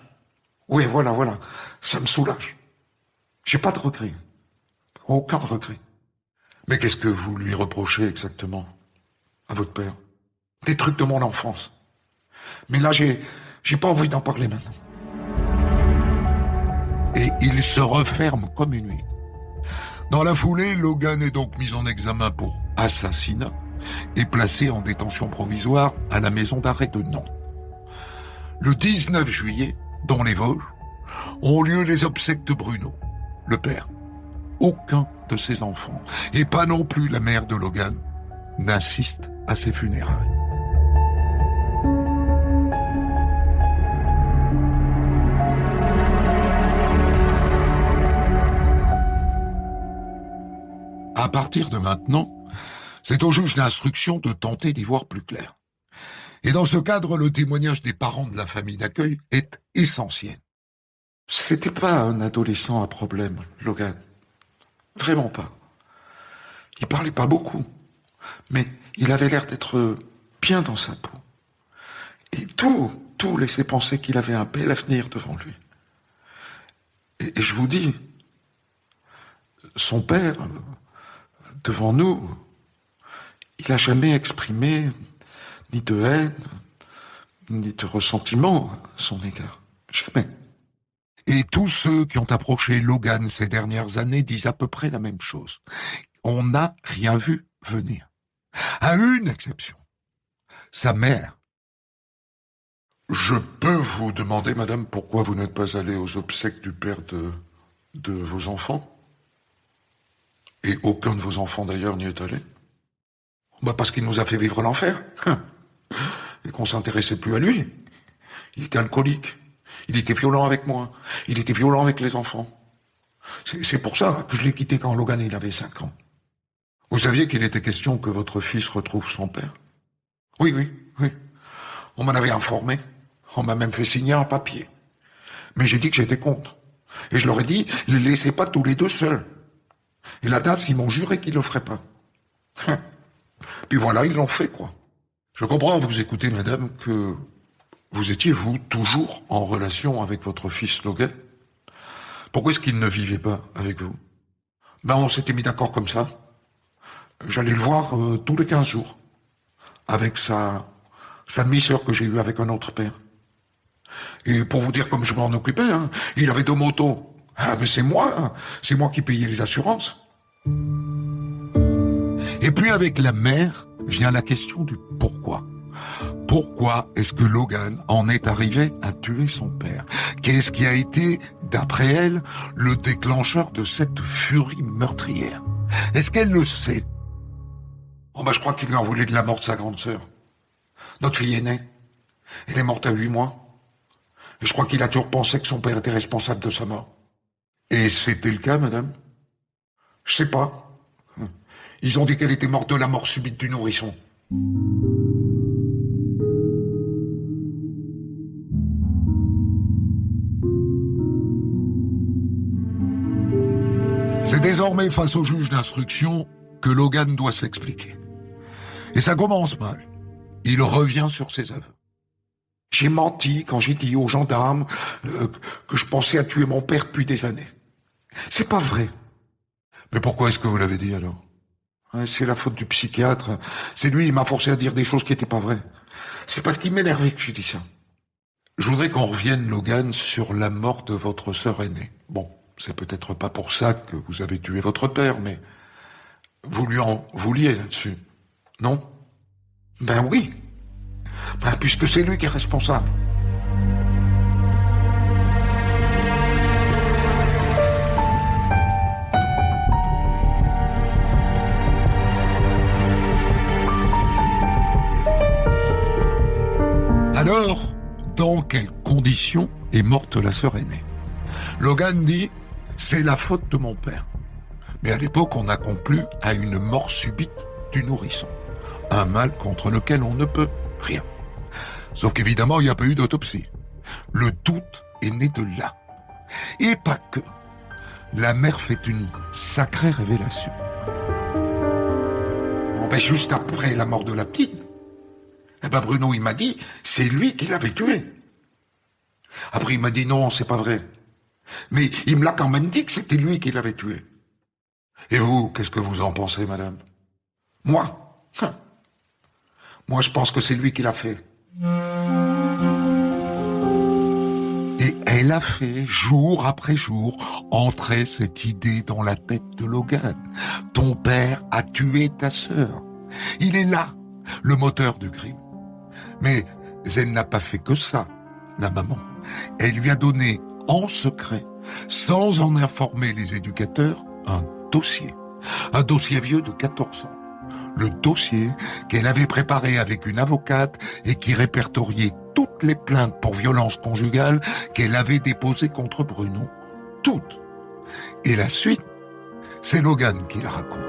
Oui, voilà, ça me soulage. J'ai pas de regret. Aucun regret. Mais qu'est-ce que vous lui reprochez exactement à votre père? Des trucs de mon enfance. Mais là, j'ai pas envie d'en parler maintenant. Et il se referme comme une huître. Dans la foulée, Logan est donc mis en examen pour assassinat et placé en détention provisoire à la maison d'arrêt de Nantes. Le 19 juillet, dans les Vosges, ont lieu les obsèques de Bruno, le père. Aucun de ses enfants, et pas non plus la mère de Logan, n'assiste à ses funérailles. À partir de maintenant, c'est au juge d'instruction de tenter d'y voir plus clair. Et dans ce cadre, le témoignage des parents de la famille d'accueil est essentiel. C'était pas un adolescent à problème, Logan. Vraiment pas. Il parlait pas beaucoup, mais il avait l'air d'être bien dans sa peau. Et tout laissait penser qu'il avait un bel avenir devant lui. Et je vous dis, son père, devant nous, il n'a jamais exprimé ni de haine, ni de ressentiment à son égard. Jamais. Et tous ceux qui ont approché Logan ces dernières années disent à peu près la même chose. On n'a rien vu venir. À une exception. Sa mère. Je peux vous demander, madame, pourquoi vous n'êtes pas allée aux obsèques du père de vos enfants? Et aucun de vos enfants, d'ailleurs, n'y est allé? Parce qu'il nous a fait vivre l'enfer. Et qu'on s'intéressait plus à lui. Il était alcoolique. Il était violent avec moi. Il était violent avec les enfants. C'est pour ça que je l'ai quitté quand Logan il avait 5 ans. Vous saviez qu'il était question que votre fils retrouve son père? Oui. On m'en avait informé. On m'a même fait signer un papier. Mais j'ai dit que j'étais contre. Et je leur ai dit, ne les laissez pas tous les deux seuls. Et la DAS, ils m'ont juré qu'ils le feraient pas. Puis voilà, ils l'ont fait, quoi. Je comprends, vous écoutez, madame, que vous étiez, vous, toujours en relation avec votre fils Logan. Pourquoi est-ce qu'il ne vivait pas avec vous? On s'était mis d'accord comme ça. J'allais le voir tous les 15 jours. Avec sa demi-sœur que j'ai eue avec un autre père. Et pour vous dire comme je m'en occupais, il avait 2 motos. Ah, mais c'est moi qui payais les assurances. Et puis avec la mère vient la question du pourquoi. Pourquoi est-ce que Logan en est arrivé à tuer son père? Qu'est-ce qui a été, d'après elle, le déclencheur de cette furie meurtrière? Est-ce qu'elle le sait? Je crois qu'il lui en voulait de la mort de sa grande sœur. Notre fille aînée. Elle est morte à 8 mois. Et je crois qu'il a toujours pensé que son père était responsable de sa mort. Et c'était le cas, madame? Je sais pas. Ils ont dit qu'elle était morte de la mort subite du nourrisson. C'est désormais face au juge d'instruction que Logan doit s'expliquer. Et ça commence mal. Il revient sur ses aveux. J'ai menti quand j'ai dit aux gendarmes que je pensais à tuer mon père depuis des années. C'est pas vrai. Mais pourquoi est-ce que vous l'avez dit alors? C'est la faute du psychiatre. C'est lui, il m'a forcé à dire des choses qui étaient pas vraies. C'est parce qu'il m'énervait que j'ai dit ça. Je voudrais qu'on revienne, Logan, sur la mort de votre sœur aînée. Bon, c'est peut-être pas pour ça que vous avez tué votre père, mais vous lui en vouliez là-dessus, non? Oui. Puisque c'est lui qui est responsable. Alors, dans quelles conditions est morte la sœur aînée? Logan dit, c'est la faute de mon père. Mais à l'époque, on a conclu à une mort subite du nourrisson. Un mal contre lequel on ne peut rien. Sauf qu'évidemment, il n'y a pas eu d'autopsie. Le doute est né de là. Et pas que. La mère fait une sacrée révélation. Ben, juste après la mort de la petite. Eh ben, Bruno, il m'a dit, c'est lui qui l'avait tué. Après, il m'a dit, non, c'est pas vrai. Mais il me l'a quand même dit que c'était lui qui l'avait tué. Et vous, qu'est-ce que vous en pensez, madame? Moi? Moi, je pense que c'est lui qui l'a fait. Et elle a fait, jour après jour, entrer cette idée dans la tête de Logan. Ton père a tué ta sœur. Il est là, le moteur du crime. Mais elle n'a pas fait que ça, la maman. Elle lui a donné, en secret, sans en informer les éducateurs, un dossier. Un dossier vieux de 14 ans. Le dossier qu'elle avait préparé avec une avocate et qui répertoriait toutes les plaintes pour violence conjugale qu'elle avait déposées contre Bruno. Toutes. Et la suite, c'est Logan qui la raconte.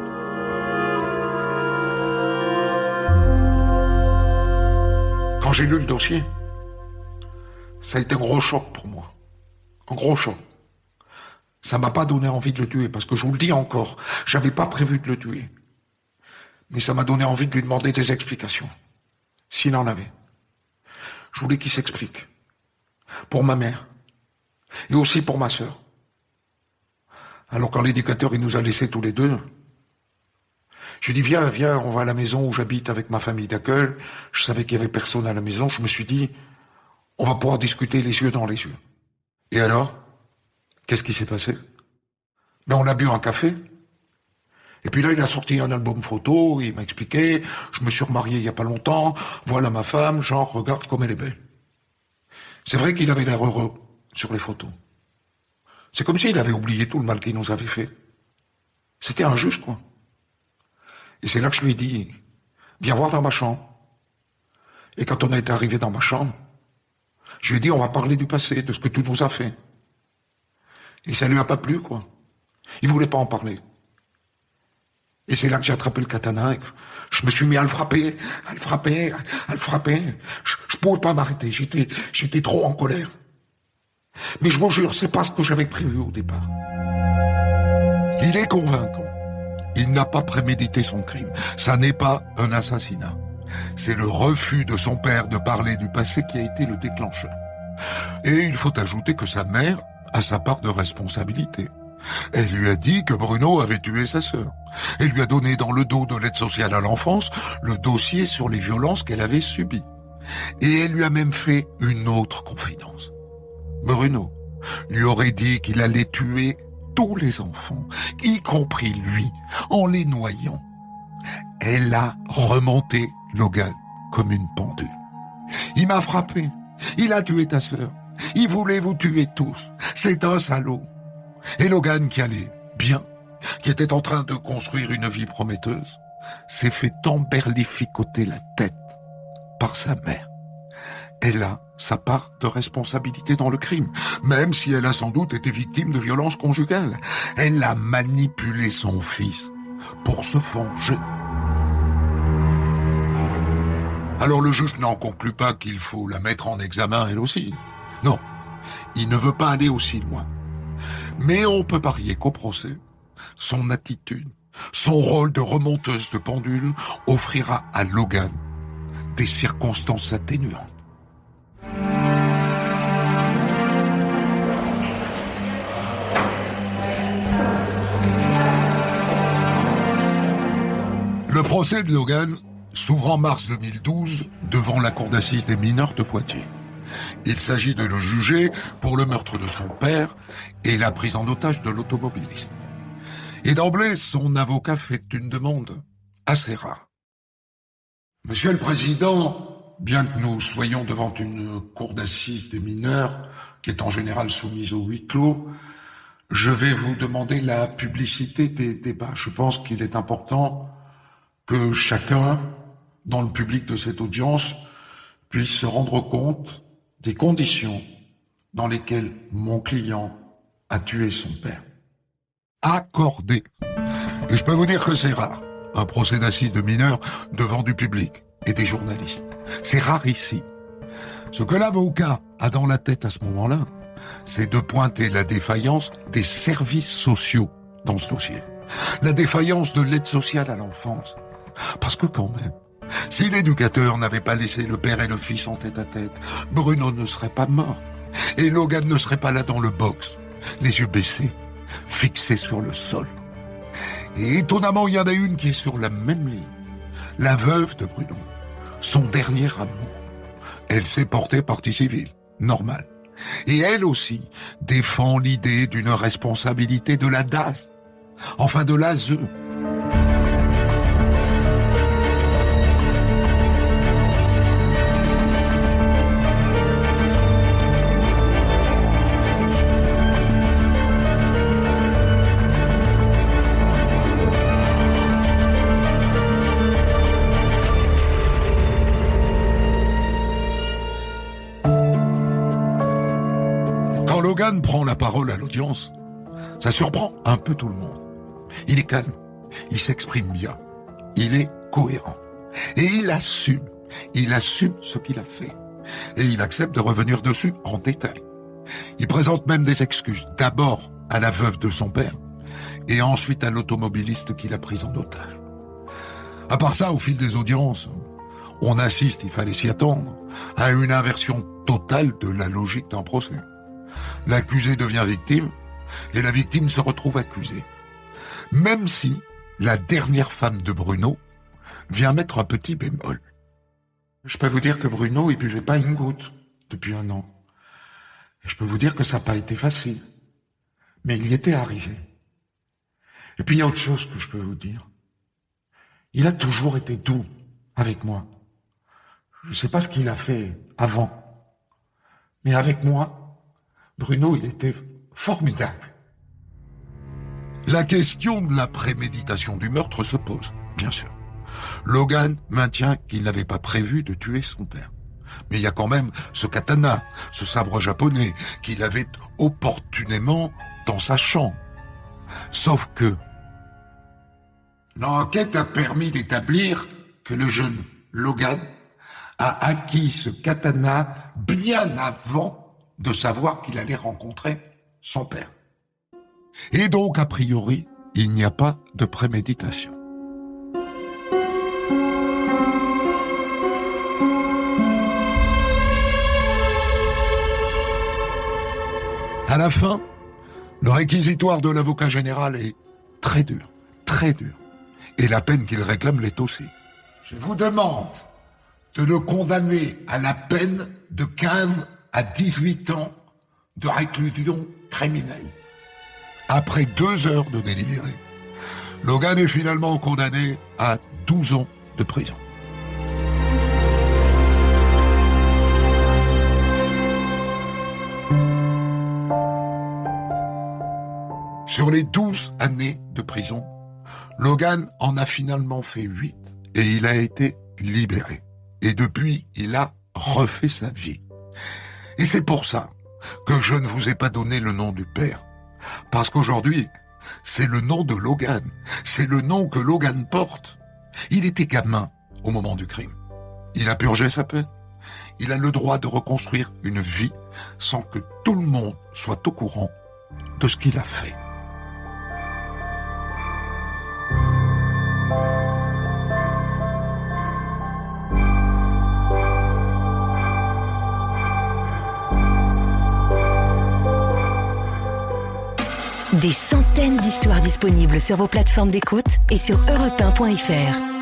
Quand j'ai lu le dossier, ça a été un gros choc pour moi. Un gros choc. Ça m'a pas donné envie de le tuer, parce que je vous le dis encore, j'avais pas prévu de le tuer. Mais ça m'a donné envie de lui demander des explications. S'il en avait. Je voulais qu'il s'explique. Pour ma mère. Et aussi pour ma sœur. Alors quand l'éducateur, il nous a laissés tous les deux, je lui ai dit, viens, on va à la maison où j'habite avec ma famille d'accueil. Je savais qu'il y avait personne à la maison. Je me suis dit, on va pouvoir discuter les yeux dans les yeux. Et alors, qu'est-ce qui s'est passé? Ben, on a bu un café. Et puis là, il a sorti un album photo, il m'a expliqué, je me suis remarié il y a pas longtemps, voilà ma femme, genre, regarde comme elle est belle. C'est vrai qu'il avait l'air heureux sur les photos. C'est comme s'il avait oublié tout le mal qu'il nous avait fait. C'était injuste, quoi. Et c'est là que je lui ai dit, viens voir dans ma chambre. Et quand on est arrivé dans ma chambre, je lui ai dit, on va parler du passé, de ce que tu nous as fait. Et ça lui a pas plu, quoi. Il voulait pas en parler. Et c'est là que j'ai attrapé le katana et que je me suis mis à le frapper. Je pouvais pas m'arrêter, j'étais trop en colère. Mais je vous jure, c'est pas ce que j'avais prévu au départ. Il est convaincant. Il n'a pas prémédité son crime. Ça n'est pas un assassinat. C'est le refus de son père de parler du passé qui a été le déclencheur. Et il faut ajouter que sa mère a sa part de responsabilité. Elle lui a dit que Bruno avait tué sa sœur. Elle lui a donné dans le dos de l'aide sociale à l'enfance le dossier sur les violences qu'elle avait subies. Et elle lui a même fait une autre confidence. Bruno lui aurait dit qu'il allait tuer tous les enfants, y compris lui, en les noyant. Elle a remonté Logan comme une pendule. Il m'a frappé. Il a tué ta sœur. Il voulait vous tuer tous. C'est un salaud. Et Logan, qui allait bien, qui était en train de construire une vie prometteuse, s'est fait emberlificoter la tête par sa mère. Elle a sa part de responsabilité dans le crime, même si elle a sans doute été victime de violences conjugales. Elle a manipulé son fils pour se venger. Alors le juge n'en conclut pas qu'il faut la mettre en examen elle aussi. Non, il ne veut pas aller aussi loin. Mais on peut parier qu'au procès, son attitude, son rôle de remonteuse de pendule offrira à Logan des circonstances atténuantes. Le procès de Logan s'ouvre en mars 2012 devant la cour d'assises des mineurs de Poitiers. Il s'agit de le juger pour le meurtre de son père et la prise en otage de l'automobiliste. Et d'emblée, son avocat fait une demande assez rare. Monsieur le Président, bien que nous soyons devant une cour d'assises des mineurs, qui est en général soumise au huis clos, je vais vous demander la publicité des débats. Je pense qu'il est important que chacun, dans le public de cette audience, puisse se rendre compte des conditions dans lesquelles mon client a tué son père. Accordé. Et je peux vous dire que c'est rare, un procès d'assises de mineurs devant du public et des journalistes. C'est rare ici. Ce que l'avocat a dans la tête à ce moment-là, c'est de pointer la défaillance des services sociaux dans ce dossier. La défaillance de l'aide sociale à l'enfance. Parce que quand même, si l'éducateur n'avait pas laissé le père et le fils en tête-à-tête, Bruno ne serait pas mort. Et Logan ne serait pas là dans le box, les yeux baissés, fixés sur le sol. Et étonnamment, il y en a une qui est sur la même ligne. La veuve de Bruno, son dernier amour. Elle s'est portée partie civile, normal. Et elle aussi défend l'idée d'une responsabilité de la DAS, enfin de l'ASE. Quand Logan prend la parole à l'audience, ça surprend un peu tout le monde. Il est calme, il s'exprime bien, il est cohérent. Et il assume ce qu'il a fait. Et il accepte de revenir dessus en détail. Il présente même des excuses, d'abord à la veuve de son père, et ensuite à l'automobiliste qu'il a pris en otage. À part ça, au fil des audiences, on assiste, il fallait s'y attendre, à une inversion totale de la logique d'un procès. L'accusé devient victime, et la victime se retrouve accusée. Même si la dernière femme de Bruno vient mettre un petit bémol. Je peux vous dire que Bruno, il buvait pas une goutte depuis 1 an. Et je peux vous dire que ça n'a pas été facile. Mais il y était arrivé. Et puis il y a autre chose que je peux vous dire. Il a toujours été doux avec moi. Je ne sais pas ce qu'il a fait avant. Mais avec moi, Bruno, il était formidable. La question de la préméditation du meurtre se pose, bien sûr. Logan maintient qu'il n'avait pas prévu de tuer son père. Mais il y a quand même ce katana, ce sabre japonais, qu'il avait opportunément dans sa chambre. Sauf que l'enquête a permis d'établir que le jeune Logan a acquis ce katana bien avant de savoir qu'il allait rencontrer son père. Et donc, a priori, il n'y a pas de préméditation. À la fin, le réquisitoire de l'avocat général est très dur, très dur. Et la peine qu'il réclame l'est aussi. Je vous demande de le condamner à la peine de 15 à 18 ans de réclusion criminelle. Après 2 heures de délibéré, Logan est finalement condamné à 12 ans de prison. Sur les 12 années de prison, Logan en a finalement fait 8 et il a été libéré. Et depuis, il a refait sa vie. Et c'est pour ça que je ne vous ai pas donné le nom du père. Parce qu'aujourd'hui, c'est le nom de Logan. C'est le nom que Logan porte. Il était gamin au moment du crime. Il a purgé sa peine. Il a le droit de reconstruire une vie sans que tout le monde soit au courant de ce qu'il a fait. Des centaines d'histoires disponibles sur vos plateformes d'écoute et sur europe1.fr.